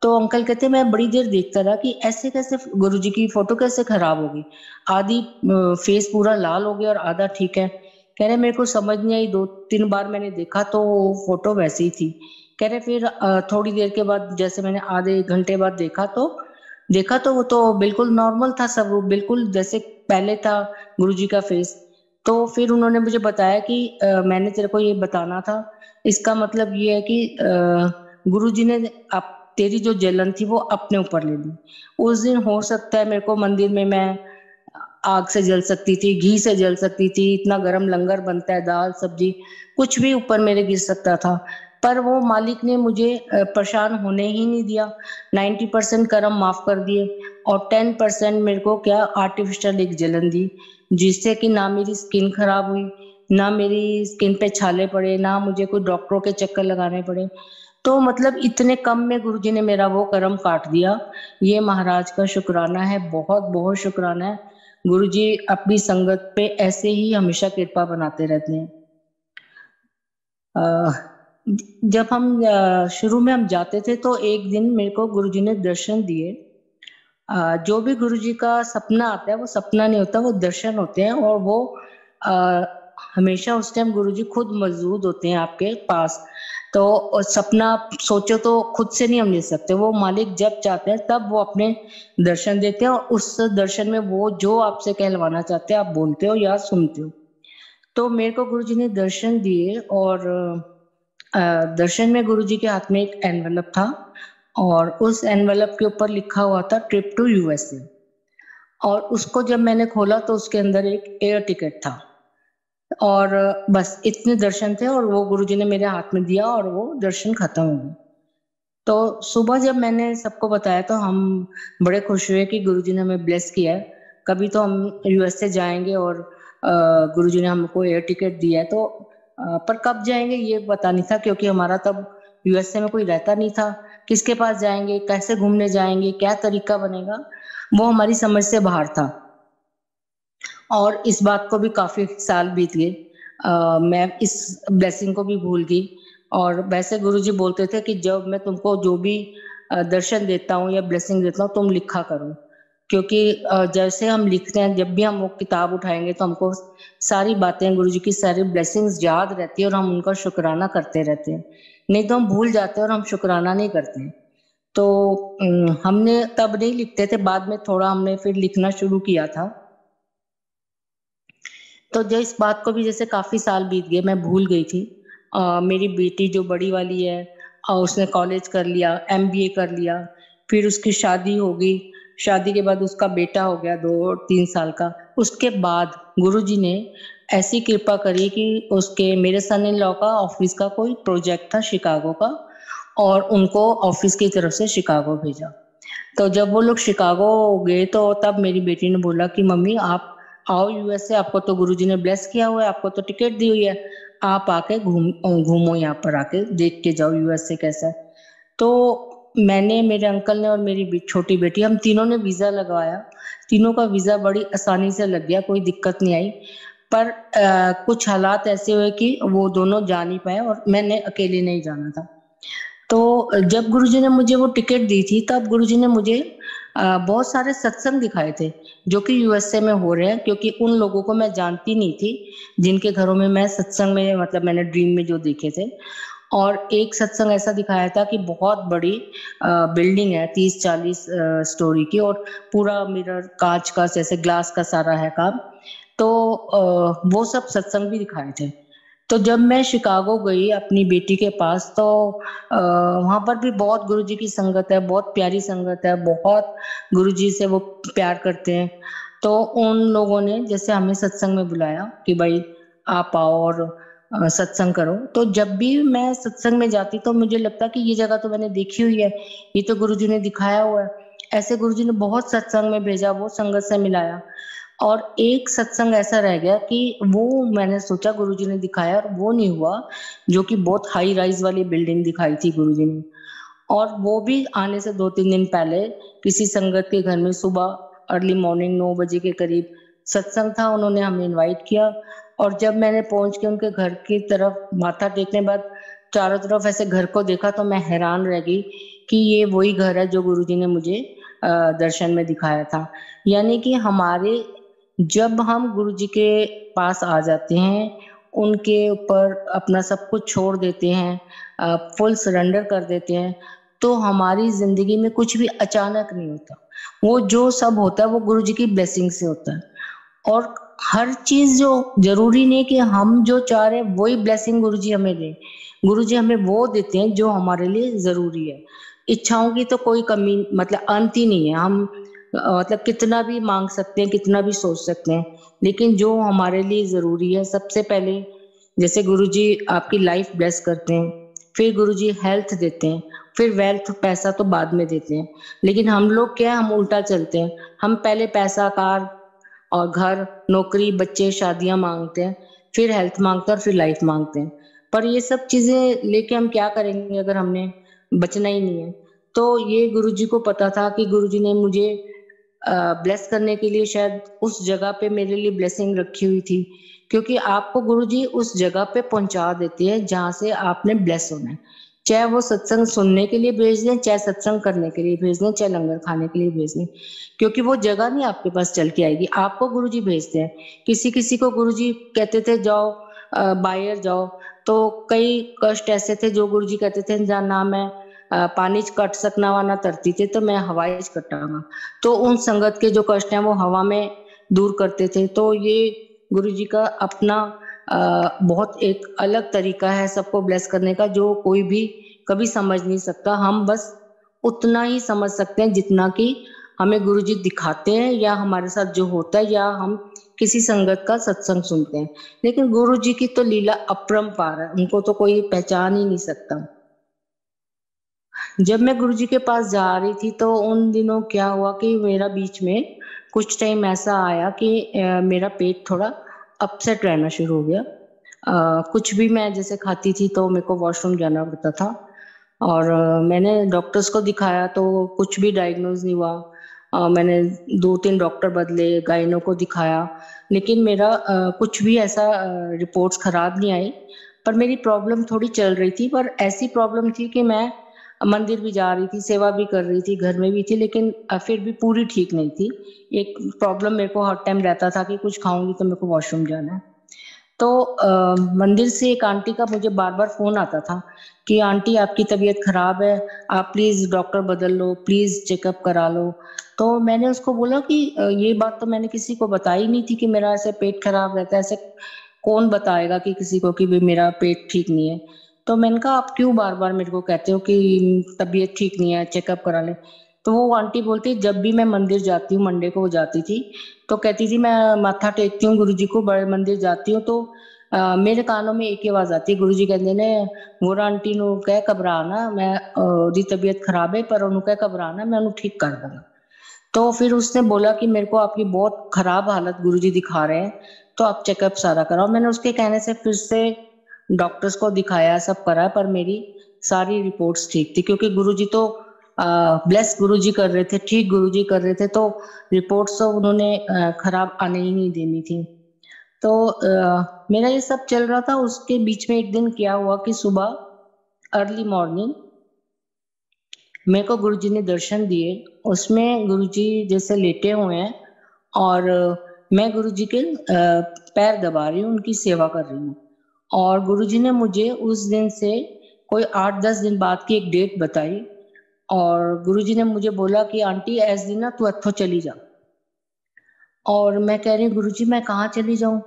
तो अंकल कहते मैं बड़ी देर देखता रहा कि ऐसे कैसे गुरुजी की फोटो कैसे खराब हो गई, आधी फेस पूरा लाल हो गया और आधा ठीक है। कह रहे मेरे को समझ नहीं आई, 2-3 बार मैंने देखा तो फोटो वैसी ही थी। कह रहे फिर थोड़ी देर के बाद जैसे मैंने आधे घंटे बाद देखा तो वो तो बिल्कुल नॉर्मल था, सब वो बिल्कुल जैसे पहले था गुरुजी का फेस। तो फिर उन्होंने मुझे बताया कि मैंने तेरे को ये बताना था, इसका मतलब ये है कि गुरुजी ने आप तेरी जो जलन थी वो अपने ऊपर ले ली। उस दिन हो सकता है मेरे को मंदिर में मैं आग से जल सकती थी, घी से जल सकती थी, इतना गरम लंगर बनता है, दाल सब्जी कुछ भी ऊपर मेरे गिर सकता था, पर वो मालिक ने मुझे परेशान होने ही नहीं दिया। 90% कर्म माफ कर दिए और 10% मेरे को क्या आर्टिफिशियल एक जलन दी, जिससे कि ना मेरी स्किन खराब हुई, ना मेरी स्किन पे छाले पड़े, ना मुझे कोई डॉक्टरों के चक्कर लगाने पड़े। तो मतलब इतने कम में गुरुजी ने मेरा वो कर्म काट दिया। ये महाराज का शुक्राना है, बहुत बहुत शुक्राना है। गुरुजी अपनी संगत पे ऐसे ही हमेशा कृपा बनाते रहते हैं। जब हम शुरू में हम जाते थे तो एक दिन मेरे को गुरुजी ने दर्शन दिए। जो भी गुरुजी का सपना आता है वो सपना नहीं होता, वो दर्शन होते हैं और वो अ, हमेशा उस टाइम गुरुजी खुद मौजूद होते हैं आपके पास। तो सपना आप सोचो तो खुद से नहीं हम ले सकते, वो मालिक जब चाहते हैं तब वो अपने दर्शन देते हैं और उस दर्शन में वो जो आपसे कहलवाना चाहते हैं आप बोलते हो या सुनते हो। तो मेरे को गुरुजी ने दर्शन दिए और दर्शन में गुरुजी के हाथ में एक एनवेलप था और उस एनवेलप के ऊपर लिखा हुआ था ट्रिप टू यूएसए। और उसको जब मैंने खोला तो उसके अंदर एक एयर टिकट था और बस इतने दर्शन थे और वो गुरुजी ने मेरे हाथ में दिया और वो दर्शन खत्म हो गए। तो सुबह जब मैंने सबको बताया तो हम बड़े खुश हुए कि गुरुजी ने हमें ब्लेस किया है। कभी तो हम यूएसए जाएंगे और गुरुजी ने हमको एयर टिकट दिया है। तो पर कब जाएंगे ये पता नहीं था क्योंकि हमारा तब यूएसए में कोई रहता नहीं था। किसके पास जाएंगे, कैसे घूमने जाएंगे, क्या तरीका बनेगा, वो हमारी समझ से बाहर था। और इस बात को भी काफी साल बीत गए। मैं इस ब्लेसिंग को भी भूल गई। और वैसे गुरुजी बोलते थे कि जब मैं तुमको जो भी दर्शन देता हूँ या ब्लेसिंग देता हूँ तुम लिखा करो, क्योंकि जैसे हम लिखते हैं जब भी हम वो किताब उठाएंगे तो हमको सारी बातें गुरुजी की सारी ब्लेसिंग्स याद रहती है और हम उनका शुक्राना करते रहते हैं। नहीं तो हम भूल जाते हैं और हम शुक्राना नहीं करते हैं। तो हमने तब नहीं लिखते थे, बाद में थोड़ा हमने फिर लिखना शुरू किया था। तो जो इस बात को भी जैसे काफी साल बीत गए, मैं भूल गई थी। मेरी बेटी जो बड़ी वाली है उसने कॉलेज कर लिया, एमबीए कर लिया, फिर उसकी शादी हो गई। शादी के बाद उसका बेटा हो गया 2-3 साल का। उसके बाद गुरुजी ने ऐसी कृपा करी कि उसके मेरे सन इन लॉ का ऑफिस का कोई प्रोजेक्ट था शिकागो का और उनको ऑफिस की तरफ से शिकागो भेजा। तो जब वो लोग शिकागो गए तो तब मेरी बेटी ने बोला कि मम्मी आप आओ यूएसए, आपको तो गुरुजी ने ब्लेस किया हुआ है, आपको तो टिकट दी हुई है, आप आके घूमो, यहाँ पर आके देख के जाओ यूएसए कैसा है। तो मैंने, मेरे अंकल ने और मेरी छोटी बेटी, हम तीनों ने वीजा लगवाया। तीनों का वीजा बड़ी आसानी से लग गया, कोई दिक्कत नहीं आई। पर कुछ हालात ऐसे हुए कि वो दोनों जा नहीं पाए और मैंने अकेले नहीं जाना था। तो जब गुरुजी ने मुझे वो टिकट दी थी तब गुरुजी ने मुझे बहुत सारे सत्संग दिखाए थे जो कि यूएसए में हो रहे हैं, क्योंकि उन लोगों को मैं जानती नहीं थी जिनके घरों में मैं सत्संग में, मतलब मैंने ड्रीम में जो देखे थे। और एक सत्संग ऐसा दिखाया था कि बहुत बड़ी बिल्डिंग है 30-40 स्टोरी की और पूरा मिरर कांच का जैसे ग्लास का सारा है काम। तो वो सब सत्संग भी दिखाए थे। तो जब मैं शिकागो गई अपनी बेटी के पास तो वहां पर भी बहुत गुरुजी की संगत है, बहुत प्यारी संगत है, बहुत गुरुजी से वो प्यार करते हैं। तो उन लोगों ने जैसे हमें सत्संग में बुलाया कि भाई आप आओ और सत्संग करो। तो जब भी मैं सत्संग में जाती तो मुझे लगता कि ये जगह तो मैंने देखी हुई है, ये तो गुरुजी ने दिखाया हुआ है। ऐसे गुरुजी ने बहुत सत्संग में भेजा, वो संगत से मिलाया। और एक सत्संग ऐसा रह गया कि वो मैंने सोचा गुरुजी ने दिखाया और वो नहीं हुआ, जो कि बहुत हाई राइज वाली बिल्डिंग दिखाई थी गुरुजी ने। और वो भी आने से 2-3 दिन पहले किसी संगत के घर में सुबह अर्ली मॉर्निंग 9 बजे के करीब सत्संग था, उन्होंने हमें इनवाइट किया। और जब मैंने पहुंच के उनके घर की तरफ माथा टेकने बाद चारों तरफ ऐसे घर को देखा तो मैं हैरान रह गई कि ये वही घर है जो गुरुजी ने मुझे दर्शन में दिखाया था। यानी कि हमारे, जब हम गुरुजी के पास आ जाते हैं, उनके ऊपर अपना सब कुछ छोड़ देते हैं, फुल सरेंडर कर देते हैं, तो हमारी जिंदगी में कुछ भी अचानक नहीं होता। वो जो सब होता है वो गुरुजी की ब्लेसिंग से होता है। और हर चीज जो, जरूरी नहीं कि हम जो चाह रहे हैं वही ब्लेसिंग गुरुजी हमें दे। गुरुजी हमें वो देते हैं जो हमारे लिए जरूरी है। इच्छाओं की तो कोई कमी, मतलब अंत ही नहीं है। हम मतलब कितना भी मांग सकते हैं, कितना भी सोच सकते हैं, लेकिन जो हमारे लिए जरूरी है सबसे पहले, जैसे गुरुजी आपकी लाइफ ब्लेस करते हैं, फिर गुरुजी हेल्थ देते हैं, फिर वेल्थ, पैसा तो बाद में देते हैं। लेकिन हम लोग क्या है, हम उल्टा चलते हैं। हम पहले पैसा, कार और घर, नौकरी, बच्चे, शादियां मांगते हैं, फिर हेल्थ मांगते हैं और फिर लाइफ मांगते हैं। पर ये सब चीजें लेके हम क्या करेंगे अगर हमने बचना ही नहीं है। तो ये गुरुजी को पता था कि गुरुजी ने मुझे ब्लेस करने के लिए शायद उस जगह पे मेरे लिए ब्लेसिंग रखी हुई थी क्योंकि आपको गुरुजी उस जगह पे पहुंचा देते हैं जहां से आपने ब्लेस होना है। चाहे वो सत्संग सुनने के लिए भेज दें, चाहे सत्संग करने के लिए भेज दें, चाहे लंगर खाने के लिए भेज दें, क्योंकि वो जगह नहीं आपके पास चल के आएगी, आपको गुरुजी भेजते हैं। किसी किसी को गुरुजी कहते थे जाओ बाहर जाओ, तो कई कष्ट ऐसे थे जो गुरुजी कहते थे जा ना मैं पानी च कट सकना वा ना धरती थे, तो मैं हवाई च कटांगा। तो उन संगत के जो कष्ट हैं वो हवा में दूर करते थे। तो ये गुरुजी का अपना बहुत एक अलग तरीका है सबको ब्लेस करने का, जो कोई भी कभी समझ नहीं सकता। हम बस उतना ही समझ सकते हैं जितना कि हमें गुरुजी दिखाते हैं या हमारे साथ जो होता है या हम किसी संगत का सत्संग सुनते हैं। लेकिन गुरुजी की तो लीला अपरंपार है, उनको तो कोई पहचान ही नहीं सकता। जब मैं गुरुजी के पास जा रही थी तो उन दिनों क्या हुआ कि मेरा बीच में कुछ टाइम ऐसा आया कि मेरा पेट थोड़ा अपसेट रहना शुरू हो गया। कुछ भी मैं जैसे खाती थी तो मेरे को वॉशरूम जाना पड़ता था, और मैंने डॉक्टर्स को दिखाया तो कुछ भी डायग्नोज नहीं हुआ। मैंने 2-3 डॉक्टर बदले, गाइनो को दिखाया, लेकिन मेरा कुछ भी ऐसा रिपोर्ट्स खराब नहीं आई। पर मेरी प्रॉब्लम थोड़ी चल रही थी, पर ऐसी प्रॉब्लम थी कि मैं मंदिर भी जा रही थी, सेवा भी कर रही थी, घर में भी थी, लेकिन फिर भी पूरी ठीक नहीं थी। एक प्रॉब्लम मेरे को हर टाइम रहता था कि कुछ खाऊंगी तो मेरे को वॉशरूम जाना है। तो मंदिर से एक आंटी का मुझे बार-बार फ़ोन आता था कि आंटी आपकी तबीयत ख़राब है, आप प्लीज़ डॉक्टर बदल लो, प्लीज़ चेकअप करा लो। तो मैंने उसको बोला कि ये बात तो मैंने किसी को बताई नहीं थी कि मेरा ऐसे पेट ख़राब रहता है, ऐसे कौन बताएगा कि किसी को कि भई मेरा पेट ठीक नहीं है। तो मैंने कहा आप क्यों बार-बार मेरे को कहते हो कि तबीयत ठीक नहीं है, चेकअप करा ले। तो वो आंटी बोलती जब भी मैं मंदिर जाती हूँ, मंडे को वो जाती थी, तो कहती थी मैं माथा टेकती हूँ गुरुजी को, बड़े मंदिर जाती हूँ तो मेरे कानों में एक ही आवाज़ आती है, गुरुजी कहंदे ने मोरा आंटी नू कह घबरा ना, मैं ओदी तबीयत खराब है पर ओनू कह घबरा ना, मैं ओनू ठीक कर दूँगा। तो फिर उसने बोला कि मेरे को आपकी बहुत खराब हालत गुरुजी दिखा रहे हैं, तो आप चेकअप सारा कराओ। मैंने उसके कहने से फिर से डॉक्टर्स को दिखाया, सब करा, पर मेरी सारी रिपोर्ट्स ठीक थी, क्योंकि गुरुजी तो ब्लेस गुरुजी कर रहे थे, ठीक गुरुजी कर रहे थे, तो रिपोर्ट्स तो उन्होंने खराब आने ही नहीं देनी थी। तो मेरा ये सब चल रहा था, उसके बीच में एक दिन क्या हुआ कि सुबह अर्ली मॉर्निंग मेरे को गुरुजी ने दर्शन दिए। उसमें गुरुजी जैसे लेटे हुए हैं और मैं गुरुजी के पैर दबा रही हूँ, उनकी सेवा कर रही हूँ। और गुरुजी ने मुझे उस दिन से कोई 8-10 दिन बाद की एक डेट बताई, और गुरुजी ने मुझे बोला कि आंटी इस दिन ना तू इत्थों चली जा। और मैं कह रही हूँ गुरुजी मैं कहाँ चली जाऊँ?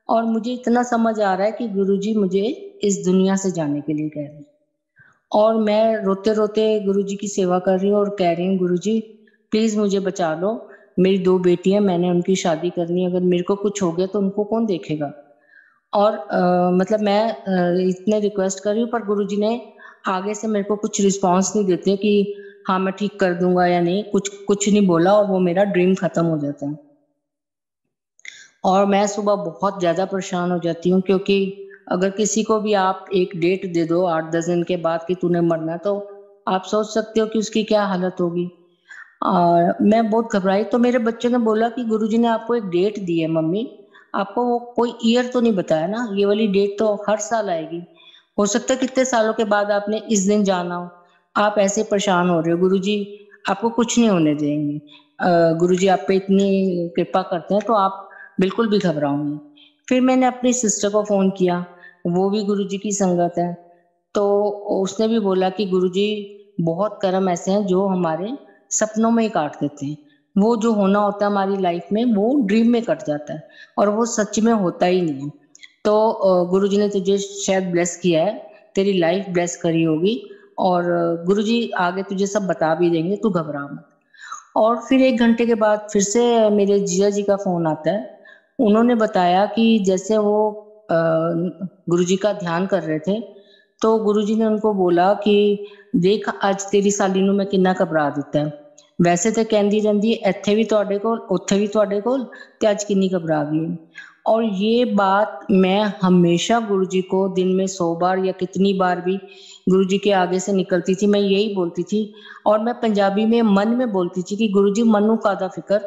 और मुझे इतना समझ आ रहा है कि गुरुजी मुझे इस दुनिया से जाने के लिए कह रहे हैं। और मैं रोते-रोते गुरुजी की सेवा कर रही हूँ और कह रही हूँ गुरुजी प्लीज़ मुझे बचा लो। मेरी 2 बेटियाँ, मैंने उनकी शादी करनी है, अगर मेरे को कुछ हो गया तो उनको कौन देखेगा? और मतलब मैं इतने रिक्वेस्ट कर रही हूँ, पर गुरुजी ने आगे से मेरे को कुछ रिस्पॉन्स नहीं देते कि हाँ, मैं ठीक कर दूँगा या नहीं, कुछ कुछ नहीं बोला, और वो मेरा ड्रीम खत्म हो जाता है। और मैं सुबह बहुत ज़्यादा परेशान हो जाती हूँ, क्योंकि अगर किसी को भी आप एक डेट दे दो 8-10 दिन के बाद कि तूने मरना है, तो आप सोच सकते हो कि उसकी क्या हालत होगी। मैं बहुत घबराई, तो मेरे बच्चों ने बोला कि गुरुजी ने आपको एक डेट दी है मम्मी, आपको वो कोई ईयर तो नहीं बताया ना? ये वाली डेट तो हर साल आएगी। हो सकता है कितने सालों के बाद आपने इस दिन जाना हो। आप ऐसे परेशान हो रहे हो, गुरुजी आपको कुछ नहीं होने देंगे। गुरुजी आप पे इतनी कृपा करते हैं, तो आप बिल्कुल भी घबराओ नहीं। फिर मैंने अपनी सिस्टर को फ़ोन किया, वो भी गुरुजी की संगत है। तो उसने भी बोला कि गुरुजी बहुत कर्म ऐसे हैं जो हमारे सपनों में ही काट देते हैं। वो जो होना होता है हमारी लाइफ में, वो ड्रीम में कट जाता है और वो सच में होता ही नहीं है। तो गुरुजी ने तुझे शायद ब्लेस किया है, तेरी लाइफ ब्लेस करी होगी, और गुरुजी आगे तुझे सब बता भी देंगे, तू घबरा मत। और फिर 1 घंटे के बाद फिर से मेरे जीजा जी का फ़ोन आता है। उन्होंने बताया कि जैसे वो गुरुजी का ध्यान कर रहे थे, तो गुरुजी ने उनको बोला कि देख ਅੱਜ तेरी साली ਨੂੰ मैं कितना घबरा ਦਿੱਤਾ है। वैसे तो कहंदी रहंदी है ਇੱਥੇ भी ਤੁਹਾਡੇ ਕੋਲ, ਉੱਥੇ भी ਤੁਹਾਡੇ ਕੋਲ, ਤੇ ਅੱਜ ਕਿੰਨੀ ਘਬਰਾ ਗਈ है। और ये बात मैं हमेशा गुरुजी को दिन में 100 बार या कितनी बार भी गुरुजी के आगे से निकलती थी, मैं यही बोलती थी। और मैं पंजाबी में मन में बोलती थी कि गुरुजी मनु कादा फिकर,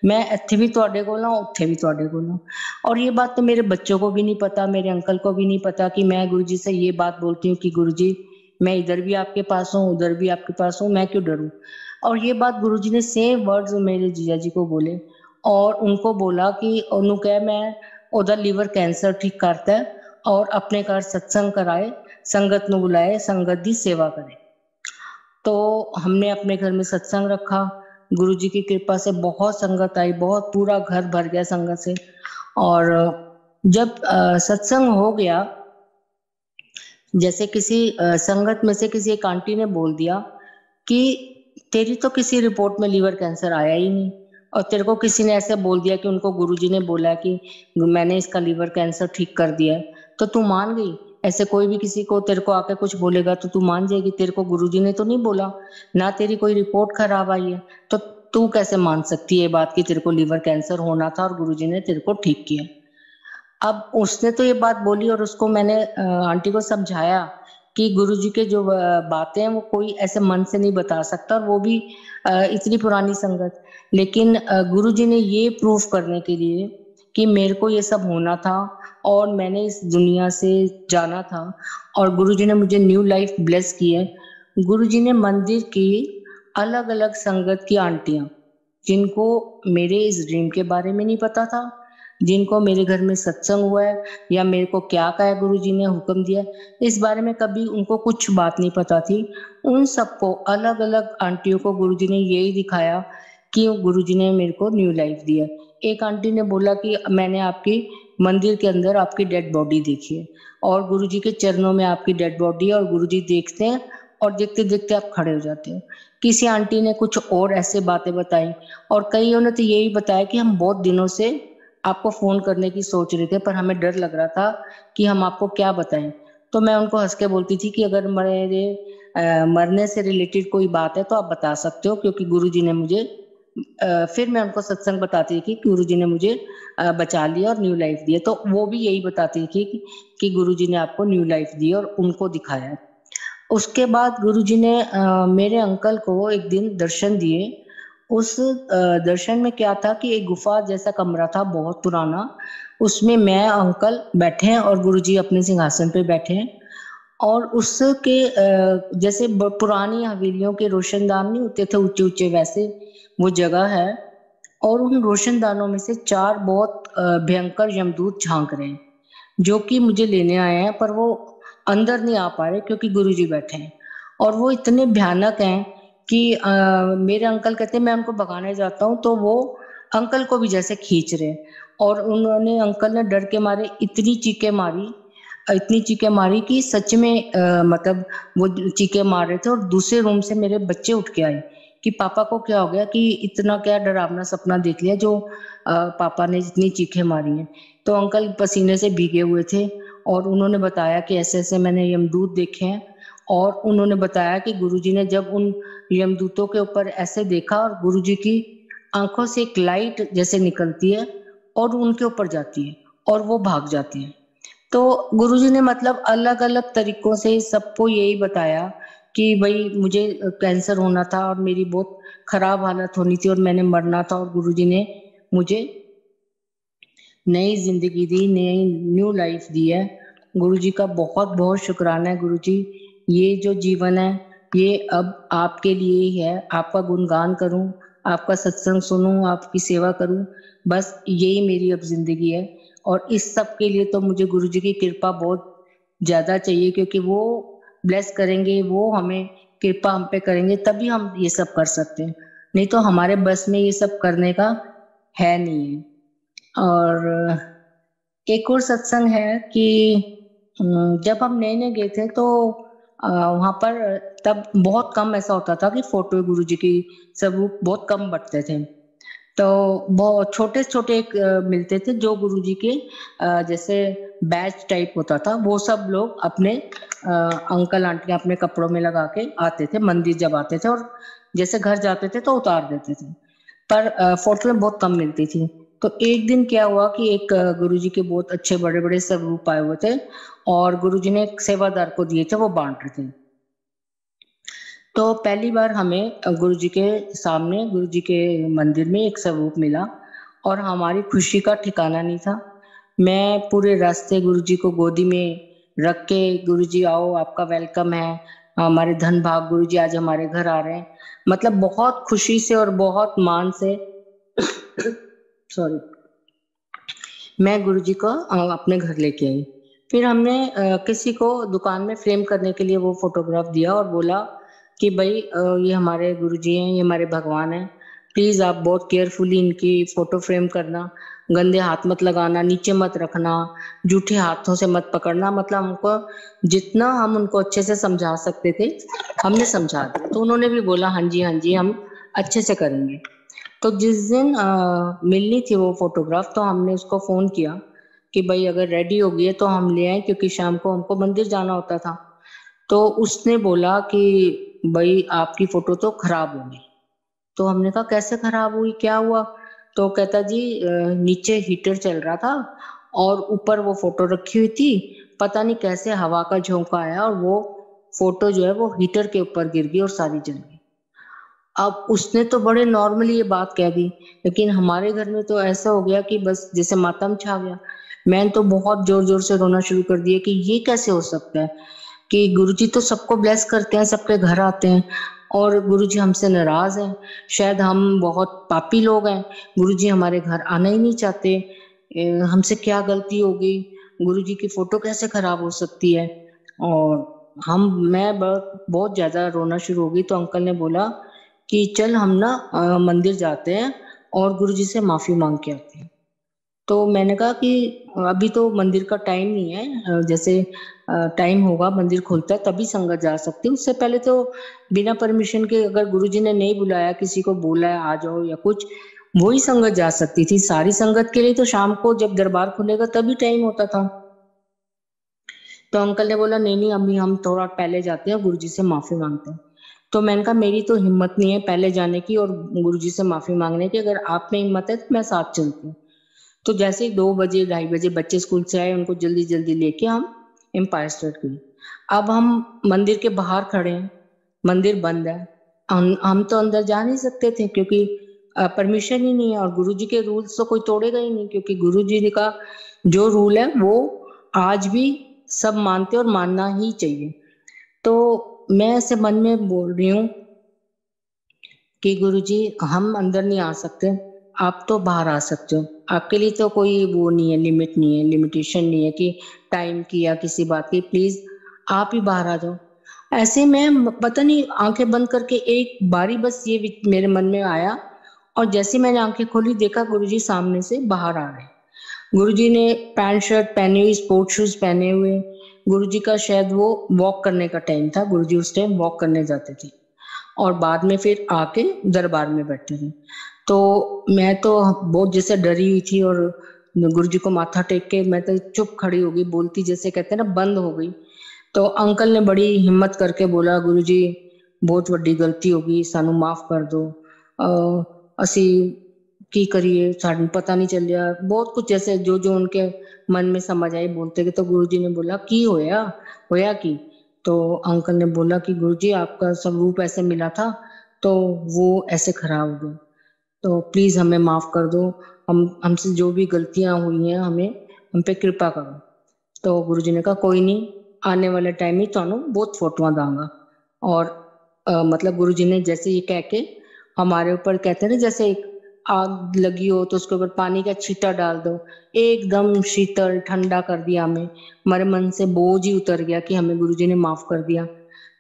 मैं इत्थे भी तुहाडे कोल हां, उत्थे भी तुहाडे कोल हां। और ये बात तो मेरे बच्चों को भी नहीं पता, मेरे अंकल को भी नहीं पता कि मैं गुरुजी से ये बात बोलती हूँ कि गुरुजी मैं इधर भी आपके पास हूँ, उधर भी आपके पास हूँ, मैं क्यों डरूं। और ये बात गुरुजी ने सेम वर्ड्स मेरे जीजा जी को बोले और उनको बोला कि ओनू कह मैं ओदा लीवर कैंसर ठीक करता है और अपने घर सत्संग कराए, संगत नु बुलाए, संगत दी सेवा करे। तो हमने अपने घर में सत्संग रखा, गुरुजी की कृपा से बहुत संगत आई, बहुत पूरा घर भर गया संगत से। और जब सत्संग हो गया, जैसे किसी संगत में से किसी एक आंटी ने बोल दिया कि तेरी तो किसी रिपोर्ट में लीवर कैंसर आया ही नहीं, और तेरे को किसी ने ऐसे बोल दिया कि उनको गुरुजी ने बोला कि मैंने इसका लीवर कैंसर ठीक कर दिया है, तो तू मान गई। ऐसे कोई भी किसी को तेरे को आके कुछ बोलेगा तो तू मान जाएगी, तेरे को गुरुजी ने तो नहीं बोला, ना तेरी कोई रिपोर्ट खराब आई है, तो तू कैसे मान सकती है ये बात कि तेरे को लीवर कैंसर होना था और गुरुजी ने तेरे को ठीक किया। अब उसने तो ये बात बोली और उसको मैंने आंटी को समझाया कि गुरुजी के जो बातें हैं वो कोई ऐसे मन से नहीं बता सकता, और वो भी इतनी पुरानी संगत। लेकिन गुरुजी ने ये प्रूफ करने के लिए कि मेरे को ये सब होना था और मैंने इस दुनिया से जाना था और गुरुजी ने मुझे न्यू लाइफ ब्लेस की है। गुरुजी ने मंदिर की अलग अलग संगत की आंटियां, जिनको मेरे इस ड्रीम के बारे में नहीं पता था, जिनको मेरे घर में सत्संग हुआ है या मेरे को क्या कहा गुरुजी ने हुक्म दिया, इस बारे में कभी उनको कुछ बात नहीं पता थी। उन सबको अलग अलग आंटियों को गुरुजी ने यही दिखाया कि गुरुजी ने मेरे को न्यू लाइफ दिया। एक आंटी ने बोला कि मैंने आपकी मंदिर के अंदर आपकी डेड बॉडी देखी है और गुरुजी के चरणों में आपकी डेड बॉडी है, और गुरुजी देखते हैं और देखते देखते आप खड़े हो जाते हो। किसी आंटी ने कुछ और ऐसे बातें बताई, और कईयों ने तो यही बताया कि हम बहुत दिनों से आपको फोन करने की सोच रहे थे, पर हमें डर लग रहा था कि हम आपको क्या बताएं। तो मैं उनको हंस के बोलती थी कि अगर मेरे मरने से रिलेटेड कोई बात है तो आप बता सकते हो, क्योंकि गुरुजी ने मुझे फिर मैं उनको सत्संग बताती थी कि गुरुजी ने मुझे बचा लिया और न्यू लाइफ दी है। तो वो भी यही बताती थी कि गुरुजी ने आपको न्यू लाइफ दी और उनको दिखाया। उसके बाद गुरुजी ने मेरे अंकल को एक दिन दर्शन दिए। उस दर्शन में क्या था कि एक गुफा जैसा कमरा था, बहुत पुराना। उसमें मैं अंकल बैठे हैं और गुरुजी अपने सिंहासन पे बैठे हैं, और उसके जैसे पुरानी हवेलियों के रोशनदान नहीं होते थे ऊंचे ऊंचे, वैसे वो जगह है। और उन रोशनदानों में से 4 बहुत भयंकर यमदूत झांक रहे हैं, जो कि मुझे लेने आए हैं, पर वो अंदर नहीं आ पा रहे क्योंकि गुरुजी बैठे हैं। और वो इतने भयानक हैं कि मेरे अंकल कहते हैं मैं उनको भगाने जाता हूँ तो वो अंकल को भी जैसे खींच रहे हैं। और उन्होंने अंकल ने डर के मारे इतनी चीखें मारी कि सच में मतलब वो चीखें मार रहे थे। और दूसरे रूम से मेरे बच्चे उठ के आए कि पापा को क्या हो गया, कि इतना क्या डरावना सपना देख लिया जो पापा ने इतनी चीखें मारी हैं। तो अंकल पसीने से भीगे हुए थे और उन्होंने बताया कि ऐसे ऐसे मैंने यमदूत देखे हैं। और उन्होंने बताया कि गुरुजी ने जब उन यमदूतों के ऊपर ऐसे देखा और गुरुजी की आंखों से एक लाइट जैसे निकलती है और उनके ऊपर जाती है और वो भाग जाते हैं। तो गुरुजी ने मतलब अलग अलग तरीकों से सबको यही बताया कि भाई मुझे कैंसर होना था और मेरी बहुत खराब हालत होनी थी और मैंने मरना था, और गुरुजी ने मुझे नई जिंदगी दी, नई न्यू लाइफ दी है। गुरुजी का बहुत बहुत शुक्राना है। गुरुजी, ये जो जीवन है ये अब आपके लिए ही है। आपका गुणगान करूं, आपका सत्संग सुनूं, आपकी सेवा करूं, बस यही मेरी अब जिंदगी है। और इस सब के लिए तो मुझे गुरुजी की कृपा बहुत ज्यादा चाहिए, क्योंकि वो ब्लेस करेंगे, वो हमें कृपा हम पे करेंगे, तभी हम ये सब कर सकते हैं। नहीं तो हमारे बस में ये सब करने का है नहीं है। और एक और सत्संग है कि जब हम नए नए गए थे तो वहां पर तब बहुत कम ऐसा होता था कि फोटो गुरुजी की स्वरूप बहुत कम बटते थे। तो बहुत छोटे छोटे एक मिलते थे जो गुरुजी के जैसे बैच टाइप होता था, वो सब लोग अपने अंकल आंटी अपने कपड़ों में लगा के आते थे मंदिर जब आते थे, और जैसे घर जाते थे तो उतार देते थे। पर फोटो में बहुत कम मिलती थी। तो एक दिन क्या हुआ कि एक गुरुजी के बहुत अच्छे बड़े बड़े स्वरूप आए हुए थे और गुरुजी ने एक सेवादार को दिए थे, वो बांट रहे थे। तो पहली बार हमें गुरुजी के सामने, गुरुजी के मंदिर में एक स्वरूप मिला और हमारी खुशी का ठिकाना नहीं था। मैं पूरे रास्ते गुरुजी को गोदी में रख के, गुरुजी आओ, आपका वेलकम है, हमारे धन भाग गुरुजी आज हमारे घर आ रहे हैं, मतलब बहुत खुशी से और बहुत मान से सॉरी, मैं गुरुजी को अपने घर लेके आई। फिर हमने किसी को दुकान में फ्रेम करने के लिए वो फोटोग्राफ दिया और बोला कि भाई ये हमारे गुरुजी हैं, ये हमारे भगवान हैं, प्लीज आप बहुत केयरफुली इनकी फोटो फ्रेम करना, गंदे हाथ मत लगाना, नीचे मत रखना, जूठे हाथों से मत पकड़ना। मतलब हमको जितना हम उनको अच्छे से समझा सकते थे हमने समझा दिया। तो उन्होंने भी बोला हाँ जी हम अच्छे से करेंगे। तो जिस दिन मिलनी थी वो फोटोग्राफ, तो हमने उसको फोन किया कि भाई अगर रेडी हो गई है तो हम ले आए, क्योंकि शाम को हमको मंदिर जाना होता था। तो उसने बोला कि भाई आपकी फोटो तो खराब हो गई। तो हमने कहा कैसे खराब हुई, क्या हुआ? तो कहता जी नीचे हीटर चल रहा था और ऊपर वो फोटो रखी हुई थी, पता नहीं कैसे हवा का झोंका आया और वो फोटो जो है वो हीटर के ऊपर गिर गई और सारी जल गई। अब उसने तो बड़े नॉर्मली ये बात कह दी, लेकिन हमारे घर में तो ऐसा हो गया कि बस जैसे मातम छा गया। मैंने तो बहुत जोर जोर से रोना शुरू कर दिया कि ये कैसे हो सकता है कि गुरुजी तो सबको ब्लेस करते हैं, सबके घर आते हैं और गुरुजी हमसे नाराज हैं। शायद हम बहुत पापी लोग हैं, गुरुजी हमारे घर आना ही नहीं चाहते। हमसे क्या गलती हो गई, गुरुजी की फोटो कैसे खराब हो सकती है? और मैं बहुत ज्यादा रोना शुरू हो गई। तो अंकल ने बोला कि चल हम ना मंदिर जाते हैं और गुरुजी से माफी मांग के आते हैं। तो मैंने कहा कि अभी तो मंदिर का टाइम नहीं है, जैसे टाइम होगा मंदिर खुलता है तभी संगत जा सकती है, उससे पहले तो बिना परमिशन के अगर गुरुजी ने नहीं बुलाया, किसी को बोला है आ जाओ या कुछ, वही संगत जा सकती थी। सारी संगत के लिए तो शाम को जब दरबार खुलेगा तभी टाइम होता था। तो अंकल ने बोला नहीं नहीं अभी हम थोड़ा पहले जाते हैं, गुरुजी से माफी मांगते हैं। तो मैंने कहा मेरी तो हिम्मत नहीं है पहले जाने की और गुरुजी से माफी मांगने की, अगर आप में हिम्मत है तो मैं साथ चलती हूँ। तो जैसे ही 2 बजे 2:30 बजे बच्चे स्कूल से आए, उनको जल्दी जल्दी लेके हम एम्पायर स्टेट गए। अब हम मंदिर के बाहर खड़े हैं, मंदिर बंद है, हम तो अंदर जा नहीं सकते थे क्योंकि परमिशन ही नहीं है और गुरुजी के रूल्स तो कोई तोड़ेगा ही नहीं, क्योंकि गुरुजी का जो रूल है वो आज भी सब मानते और मानना ही चाहिए। तो मैं ऐसे मन में बोल रही हूँ कि गुरुजी हम अंदर नहीं आ सकते, आप तो बाहर आ सकते हो, आपके लिए तो कोई वो नहीं है, लिमिट नहीं है, लिमिटेशन नहीं है कि टाइम की या किसी बात की, प्लीज आप ही बाहर आ जाओ। ऐसे में पता नहीं आंखें बंद करके एक बारी बस ये मेरे मन में आया और जैसे मैंने आंखें खोली देखा गुरुजी सामने से बाहर आ रहे हैं। गुरुजी ने पैंट शर्ट पहने हुई, स्पोर्ट शूज पहने हुए। गुरुजी का शायद वो वॉक करने का टाइम था, गुरुजी उस टाइम वॉक करने जाते थे और बाद में फिर आके दरबार में बैठे थे। तो मैं तो बहुत जैसे डरी हुई थी और गुरुजी को माथा टेक के मैं तो चुप खड़ी हो गई, बोलती जैसे कहते हैं ना बंद हो गई। तो अंकल ने बड़ी हिम्मत करके बोला गुरुजी बहुत वड्डी गलती होगी, सानू माफ कर दो, असी की करिए, सानू पता नहीं चलिया, बहुत कुछ जैसे जो जो उनके मन में समझ आई बोलते गए। तो गुरुजी ने बोला की होया की? तो अंकल ने बोला कि गुरुजी आपका स्वरूप ऐसे मिला था तो वो ऐसे खराब हो गया, तो प्लीज हमें माफ कर दो, हम हमसे जो भी गलतियां हुई हैं हमें हम पे कृपा करो। तो गुरुजी ने कहा कोई नहीं, आने वाले टाइम में थानू बहुत फोटोआं दांगा। और मतलब गुरुजी ने जैसे ये कह के हमारे ऊपर, कहते हैं ना जैसे एक आग लगी हो तो उसके ऊपर पानी का छींटा डाल दो, एकदम शीतल ठंडा कर दिया हमें। हमारे मन से बोझ ही उतर गया कि हमें गुरुजी ने माफ कर दिया।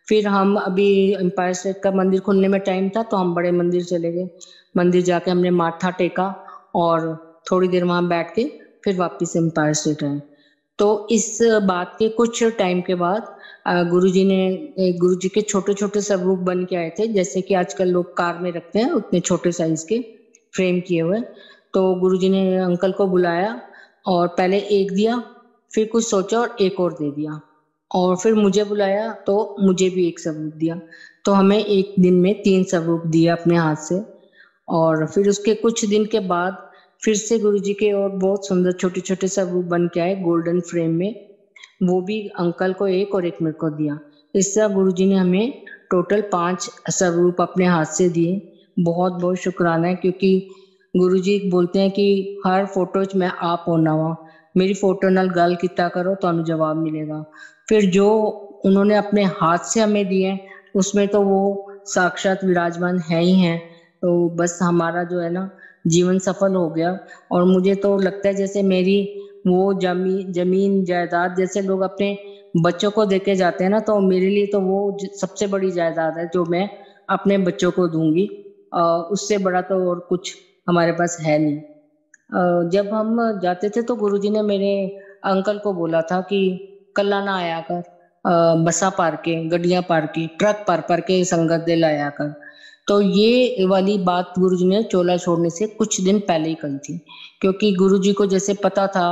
फिर हम अभी एम्पायर स्टेट का मंदिर खुलने में टाइम था तो हम बड़े मंदिर चले गए, मंदिर जाके हमने माथा टेका और थोड़ी देर वहां बैठ के फिर वापस एम्पायर स्टेट आए। तो इस बात के कुछ टाइम के बाद गुरुजी के छोटे छोटे स्वरूप बन के आए थे, जैसे कि आजकल लोग कार में रखते हैं उतने छोटे साइज के फ्रेम किए हुए। तो गुरुजी ने अंकल को बुलाया और पहले एक दिया, फिर कुछ सोचा और एक और दे दिया, और फिर मुझे बुलाया तो मुझे भी एक स्वरूप दिया। तो हमें एक दिन में 3 स्वरूप दिए अपने हाथ से। और फिर उसके कुछ दिन के बाद फिर से गुरुजी के और बहुत सुंदर छोटे छोटे स्वरूप बन के आए गोल्डन फ्रेम में। वो भी अंकल को एक और एक मेरे को दिया। इस तरह गुरुजी ने हमें टोटल 5 स्वरूप अपने हाथ से दिए। बहुत बहुत शुक्राना है, क्योंकि गुरुजी बोलते हैं कि हर फोटो च मैं आप होना वा, मेरी फोटो नाल गल किया करो तो जवाब मिलेगा। फिर जो उन्होंने अपने हाथ से हमें दिए उसमें तो वो साक्षात विराजमान है ही हैं। तो बस हमारा जो है ना जीवन सफल हो गया। और मुझे तो लगता है जैसे मेरी वो जमीन जायदाद जैसे लोग अपने बच्चों को देके जाते हैं ना, तो मेरे लिए तो वो सबसे बड़ी जायदाद है जो मैं अपने बच्चों को दूंगी। उससे बड़ा तो और कुछ हमारे पास है नहीं। जब हम जाते थे तो गुरुजी ने मेरे अंकल को बोला था कि कल्ला ना आया कर, बसा पार के गड्डियां पार के ट्रक पार के संगत दे लाया कर। तो ये वाली बात गुरुजी ने चोला छोड़ने से कुछ दिन पहले ही कही थी, क्योंकि गुरुजी को जैसे पता था,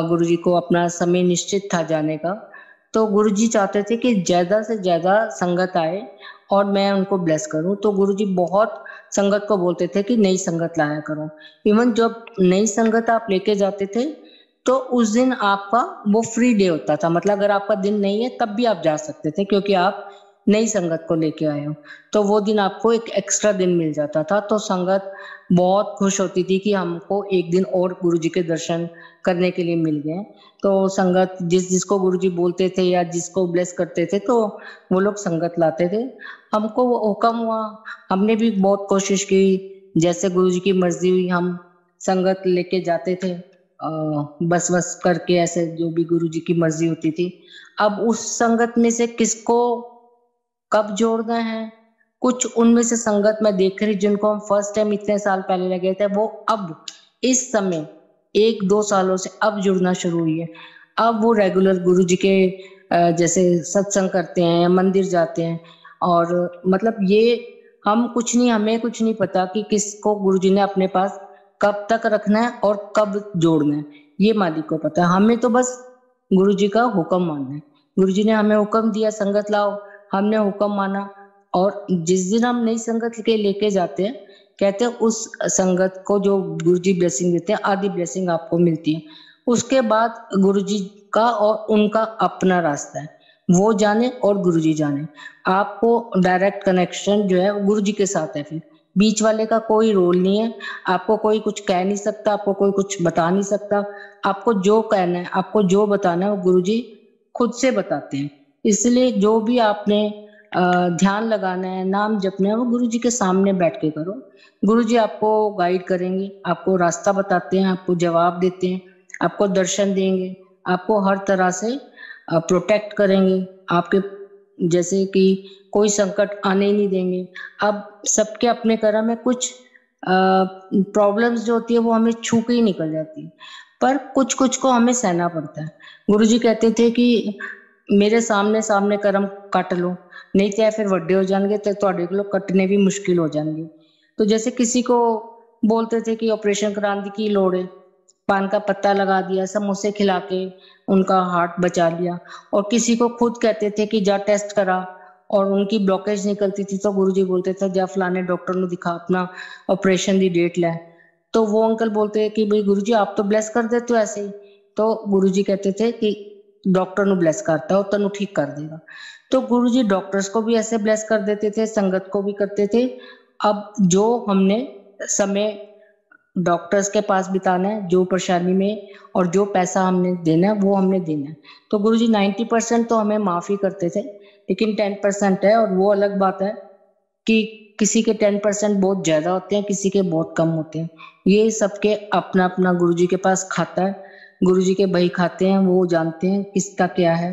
गुरुजी को अपना समय निश्चित था जाने का। तो गुरुजी चाहते थे कि ज्यादा से ज्यादा संगत आए और मैं उनको ब्लेस करूं। तो गुरुजी बहुत संगत को बोलते थे कि नई संगत लाया करो। इवन जब नई संगत आप लेके जाते थे तो उस दिन आपका वो फ्री डे होता था, मतलब अगर आपका दिन नहीं है तब भी आप जा सकते थे, क्योंकि आप नई संगत को लेके आए हो। तो वो दिन आपको एक एक्स्ट्रा दिन मिल जाता था। तो संगत बहुत खुश होती थी कि हमको एक दिन और गुरुजी के दर्शन करने के लिए मिल गए। तो संगत जिसको गुरुजी बोलते थे या जिसको ब्लेस करते थे तो वो लोग संगत लाते थे। हमको वो हुक्म हुआ, हमने भी बहुत कोशिश की, जैसे गुरुजी की मर्जी हुई हम संगत लेके जाते थे, बस बस करके ऐसे जो भी गुरुजी की मर्जी होती थी। अब उस संगत में से किसको कब जोड़ना है, कुछ उनमें से संगत मैं देख रही जिनको हम फर्स्ट टाइम इतने साल पहले लगे थे, वो अब इस समय 1-2 सालों से अब जुड़ना शुरू हुई है। अब वो रेगुलर गुरुजी के जैसे सत्संग करते हैं, मंदिर जाते हैं। और मतलब ये हम कुछ नहीं, हमें कुछ नहीं पता कि किसको गुरुजी ने अपने पास कब तक रखना है और कब जोड़ना है, ये मालिक को पता है। हमें तो बस गुरुजी का हुक्म मानना है। गुरुजी ने हमें हुक्म दिया संगत लाओ, हमने हुक्म माना। और जिस दिन हम नई संगत के लेके जाते हैं, कहते हैं उस संगत को जो गुरुजी ब्लेसिंग देते हैं आधी ब्लेसिंग आपको मिलती है। उसके बाद गुरुजी का और उनका अपना रास्ता है, वो जाने और गुरुजी जाने। आपको डायरेक्ट कनेक्शन जो है गुरुजी के साथ है, फिर बीच वाले का कोई रोल नहीं है। आपको कोई कुछ कह नहीं सकता, आपको कोई कुछ बता नहीं सकता। आपको जो कहना है, आपको जो बताना है वो गुरुजी खुद से बताते हैं। इसलिए जो भी आपने ध्यान लगाना है, नाम जपना है, वो गुरुजी के सामने बैठ के करो। गुरुजी आपको गाइड करेंगे, आपको रास्ता बताते हैं, आपको जवाब देते हैं, आपको दर्शन देंगे, आपको हर तरह से प्रोटेक्ट करेंगे। आपके जैसे कि कोई संकट आने ही नहीं देंगे। अब सबके अपने कर्म में कुछ प्रॉब्लम्स जो होती है वो हमें छू के ही निकल जाती है, पर कुछ कुछ को हमें सहना पड़ता है। गुरुजी कहते थे कि मेरे सामने सामने कर्म कट लो, नहीं तो फिर वड्डे हो जाएंगे तो ਤੁਹਾਡੇ ਕੋਲੋਂ कटने भी मुश्किल हो जाएंगे। तो जैसे किसी को बोलते थे कि ऑपरेशन कराने की लोड़ है, पान का पत्ता लगा दिया, समोसे खिला के उनका हार्ट बचा लिया। और किसी को खुद कहते थे कि जा टेस्ट करा और उनकी ब्लॉकेज निकलती थी तो गुरुजी बोलते थे जा फलाने डॉक्टर ਨੂੰ दिखा, अपना ऑपरेशन की डेट ले। तो वो अंकल बोलते हैं कि भाई गुरुजी आप तो ब्लेस कर देते हो ऐसे ही। तो गुरुजी कहते थे कि डॉक्टर ਨੂੰ ब्लेस करता हो तनु ठीक कर देगा। तो गुरुजी डॉक्टर्स को भी ऐसे ब्लेस कर देते थे, संगत को भी करते थे। अब जो हमने समय डॉक्टर्स के पास बिताना है, जो परेशानी में और जो पैसा हमने देना है वो हमने देना है। तो गुरुजी 90% तो हमें माफ ही करते थे, लेकिन 10% है, और वो अलग बात है कि किसी के 10% बहुत ज्यादा होते हैं, किसी के बहुत कम होते हैं। ये सबके अपना अपना गुरुजी के पास खाता है, गुरुजी के बही खाते हैं, वो जानते हैं किसका क्या है।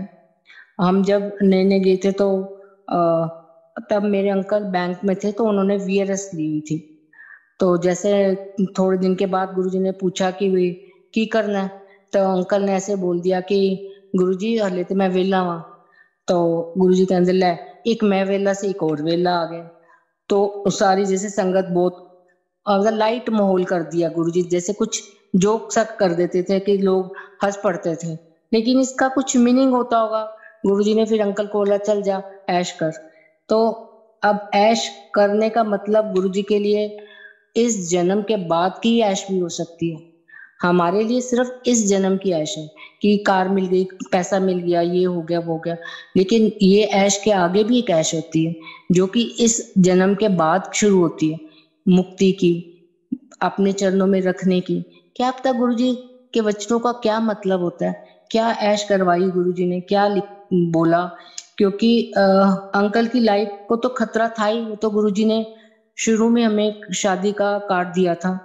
हम जब नए नए गए थे तो तब मेरे अंकल बैंक में थे, तो उन्होंने वीआरएस ली हुई थी। तो जैसे थोड़े दिन के बाद गुरुजी ने पूछा कि वे की करना है, तो अंकल ने ऐसे बोल दिया कि गुरुजी हले तो मैं वेला वा। तो गुरुजी कहते लै एक मैं वेला से एक और वेला आ गया। तो सारी जैसे संगत बहुत लाइट माहौल कर दिया गुरुजी, जैसे कुछ जोक सा कर देते थे कि लोग हंस पड़ते थे, लेकिन इसका कुछ मीनिंग होता होगा। गुरुजी ने फिर अंकल को बोला चल जा ऐश कर। तो अब ऐश करने का मतलब गुरुजी के लिए इस जन्म के बाद की ऐश भी हो सकती है। हमारे लिए सिर्फ इस जन्म की ऐश है कि कार मिल गई, पैसा मिल गया, ये हो गया, वो हो गया, लेकिन ये ऐश के आगे भी एक ऐश होती है जो कि इस जन्म के बाद शुरू होती है, मुक्ति की, अपने चरणों में रखने की। क्या पता गुरुजी के वचनों का क्या मतलब होता है, क्या ऐश करवाई गुरुजी ने, क्या बोला, क्योंकि अंकल की लाइफ को तो खतरा था ही। वो तो गुरुजी ने शुरू में हमें एक शादी का कार्ड दिया था,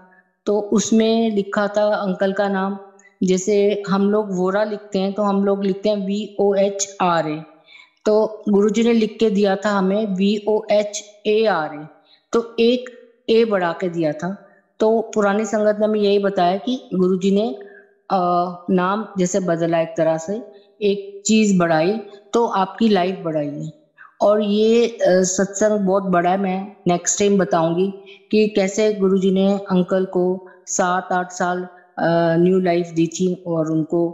तो उसमें लिखा था अंकल का नाम। जैसे हम लोग वोरा लिखते हैं तो हम लोग लिखते हैं VOHRA, तो गुरुजी ने लिख के दिया था हमें VOHARA, तो एक ए बढ़ा के दिया था। तो पुरानी संगत ने हमें यही बताया कि गुरुजी ने नाम जैसे बदला, एक तरह से एक चीज बढ़ाई तो आपकी लाइफ बढ़ाई है। और ये सत्संग बहुत बड़ा है, मैं नेक्स्ट टाइम बताऊंगी कि कैसे गुरुजी ने अंकल को 7-8 साल न्यू लाइफ दी थी और उनको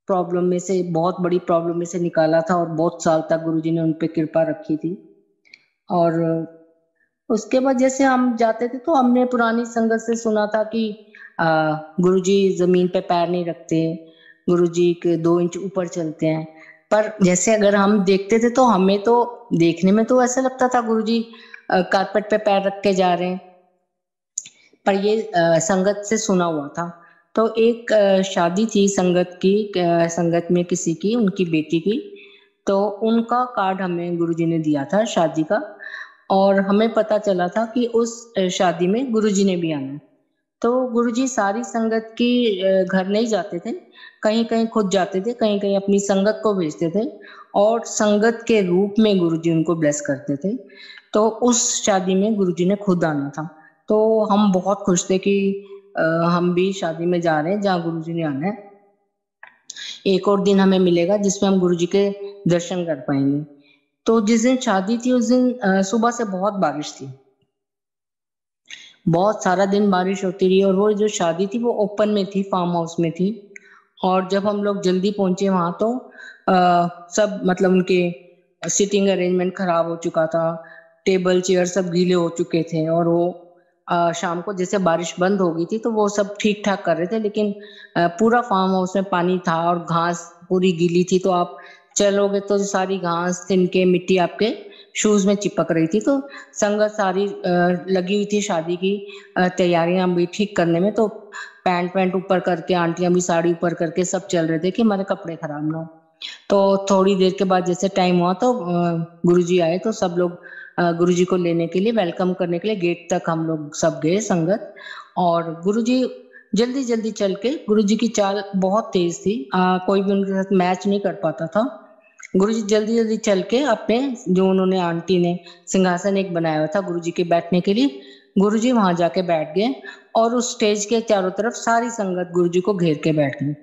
प्रॉब्लम में से, बहुत बड़ी प्रॉब्लम में से निकाला था, और बहुत साल तक गुरुजी ने उन पे कृपा रखी थी। और उसके बाद जैसे हम जाते थे तो हमने पुरानी संगत से सुना था कि गुरुजी जमीन पे पैर नहीं रखते, गुरुजी के 2 इंच ऊपर चलते हैं। पर जैसे अगर हम देखते थे तो हमें तो देखने में तो ऐसा लगता था गुरुजी कारपेट पे पैर रख के जा रहे हैं, पर ये संगत से सुना हुआ था। तो एक शादी थी संगत की, संगत में किसी की, उनकी बेटी की, तो उनका कार्ड हमें गुरुजी ने दिया था शादी का, और हमें पता चला था कि उस शादी में गुरुजी ने भी आना है। तो गुरुजी सारी संगत की घर नहीं जाते थे, कहीं कहीं खुद जाते थे, कहीं कहीं अपनी संगत को भेजते थे, और संगत के रूप में गुरुजी उनको ब्लेस करते थे। तो उस शादी में गुरुजी ने खुद आना था, तो हम बहुत खुश थे कि हम भी शादी में जा रहे हैं जहाँ गुरुजी ने आना है। एक और दिन हमें मिलेगा जिसमें हम गुरुजी के दर्शन कर पाएंगे। तो जिस दिन शादी थी उस दिन सुबह से बहुत बारिश थी, बहुत सारा दिन बारिश होती रही, और वो जो शादी थी वो ओपन में थी, फार्म हाउस में थी। और जब हम लोग जल्दी पहुंचे वहां तो सब मतलब उनके सिटिंग अरेंजमेंट खराब हो चुका था, टेबल चेयर सब गीले हो चुके थे, और वो शाम को जैसे बारिश बंद हो गई थी तो वो सब ठीक ठाक कर रहे थे, लेकिन पूरा फार्म हाउस में पानी था और घास पूरी गीली थी, तो आप चलोगे तो सारी घास, तिनके, मिट्टी आपके शूज में चिपक रही थी। तो संगत सारी लगी हुई थी शादी की तैयारियां भी ठीक करने में, तो पैंट ऊपर करके, आंटियां भी साड़ी ऊपर करके सब चल रहे थे कि हमारे कपड़े खराब ना हो। तो थोड़ी देर के बाद जैसे टाइम हुआ तो गुरुजी आए, तो सब लोग गुरुजी को लेने के लिए, वेलकम करने के लिए गेट तक हम लोग सब गए संगत। और गुरुजी जल्दी जल्दी चल के, गुरुजी की चाल बहुत तेज थी, कोई भी उनके साथ मैच नहीं कर पाता था। गुरुजी जल्दी जल्दी चल के अपने, जो उन्होंने आंटी ने सिंहासन एक बनाया हुआ था गुरुजी के बैठने के लिए, गुरुजी वहां जाके बैठ गए, और उस स्टेज के चारों तरफ सारी संगत गुरुजी को घेर के बैठ गई।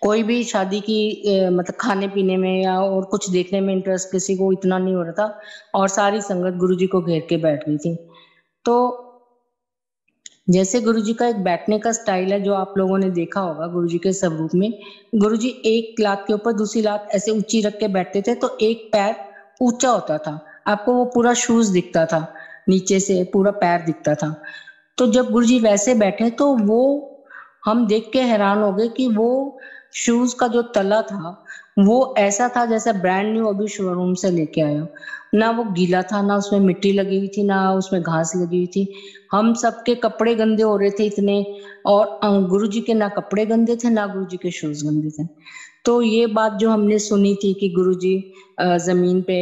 कोई भी शादी की मतलब खाने पीने में या और कुछ देखने में इंटरेस्ट किसी को इतना नहीं हो रहा था, और सारी संगत गुरुजी को घेर के बैठ गई थी। तो जैसे गुरुजी का एक बैठने का स्टाइल है जो आप लोगों ने देखा होगा गुरुजी के स्वरूप में, गुरुजी एक लात के ऊपर दूसरी लात ऐसे ऊंची रख के बैठते थे, तो एक पैर ऊंचा होता था, आपको वो पूरा शूज दिखता था, नीचे से पूरा पैर दिखता था। तो जब गुरुजी वैसे बैठे तो वो हम देख के हैरान हो गए कि वो शूज का जो तला था वो ऐसा था जैसे ब्रांड न्यू अभी शोरूम से लेके आया, ना वो गीला था, ना उसमें मिट्टी लगी हुई थी, ना उसमें घास लगी हुई थी। हम सबके कपड़े गंदे हो रहे थे इतने, और गुरुजी के ना कपड़े गंदे थे, ना गुरुजी के शूज गंदे थे। तो ये बात जो हमने सुनी थी कि गुरुजी जमीन पे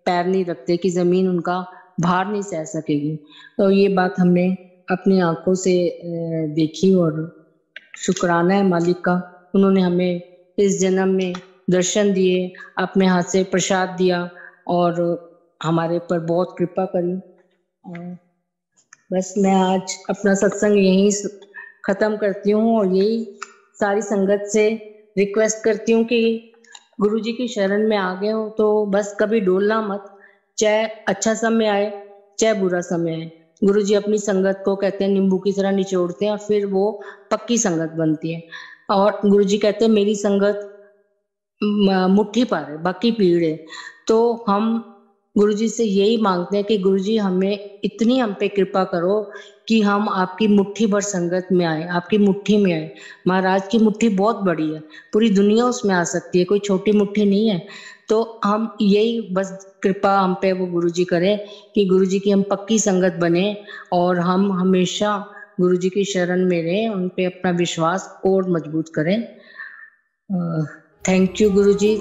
पैर नहीं रखते, कि जमीन उनका भार नहीं सह सकेगी, तो ये बात हमने अपनी आंखों से देखी, और शुक्राना है मालिक का, उन्होंने हमें इस जन्म में दर्शन दिए, अपने हाथ से प्रसाद दिया, और हमारे पर बहुत कृपा करी। और बस मैं आज अपना सत्संग यहीं खत्म करती हूँ, और यही सारी संगत से रिक्वेस्ट करती हूँ कि गुरुजी की शरण में आ गए हो तो बस कभी डोलना मत, चाहे अच्छा समय आए चाहे बुरा समय आए। गुरुजी अपनी संगत को कहते हैं नींबू की तरह निचोड़ते हैं, और फिर वो पक्की संगत बनती है। और गुरुजी कहते हैं मेरी संगत मुट्ठी पार है, बाकी पीड़ है। तो हम गुरुजी से यही मांगते हैं कि गुरुजी हमें इतनी हम पे कृपा करो कि हम आपकी मुट्ठी भर संगत में आए, आपकी मुट्ठी में आए। महाराज की मुट्ठी बहुत बड़ी है, पूरी दुनिया उसमें आ सकती है, कोई छोटी मुट्ठी नहीं है। तो हम यही बस कृपा हम पे वो गुरुजी करें कि गुरुजी की हम पक्की संगत बने और हम हमेशा गुरुजी की शरण में रहें, उन पे अपना विश्वास और मजबूत करें। Thank you Guruji.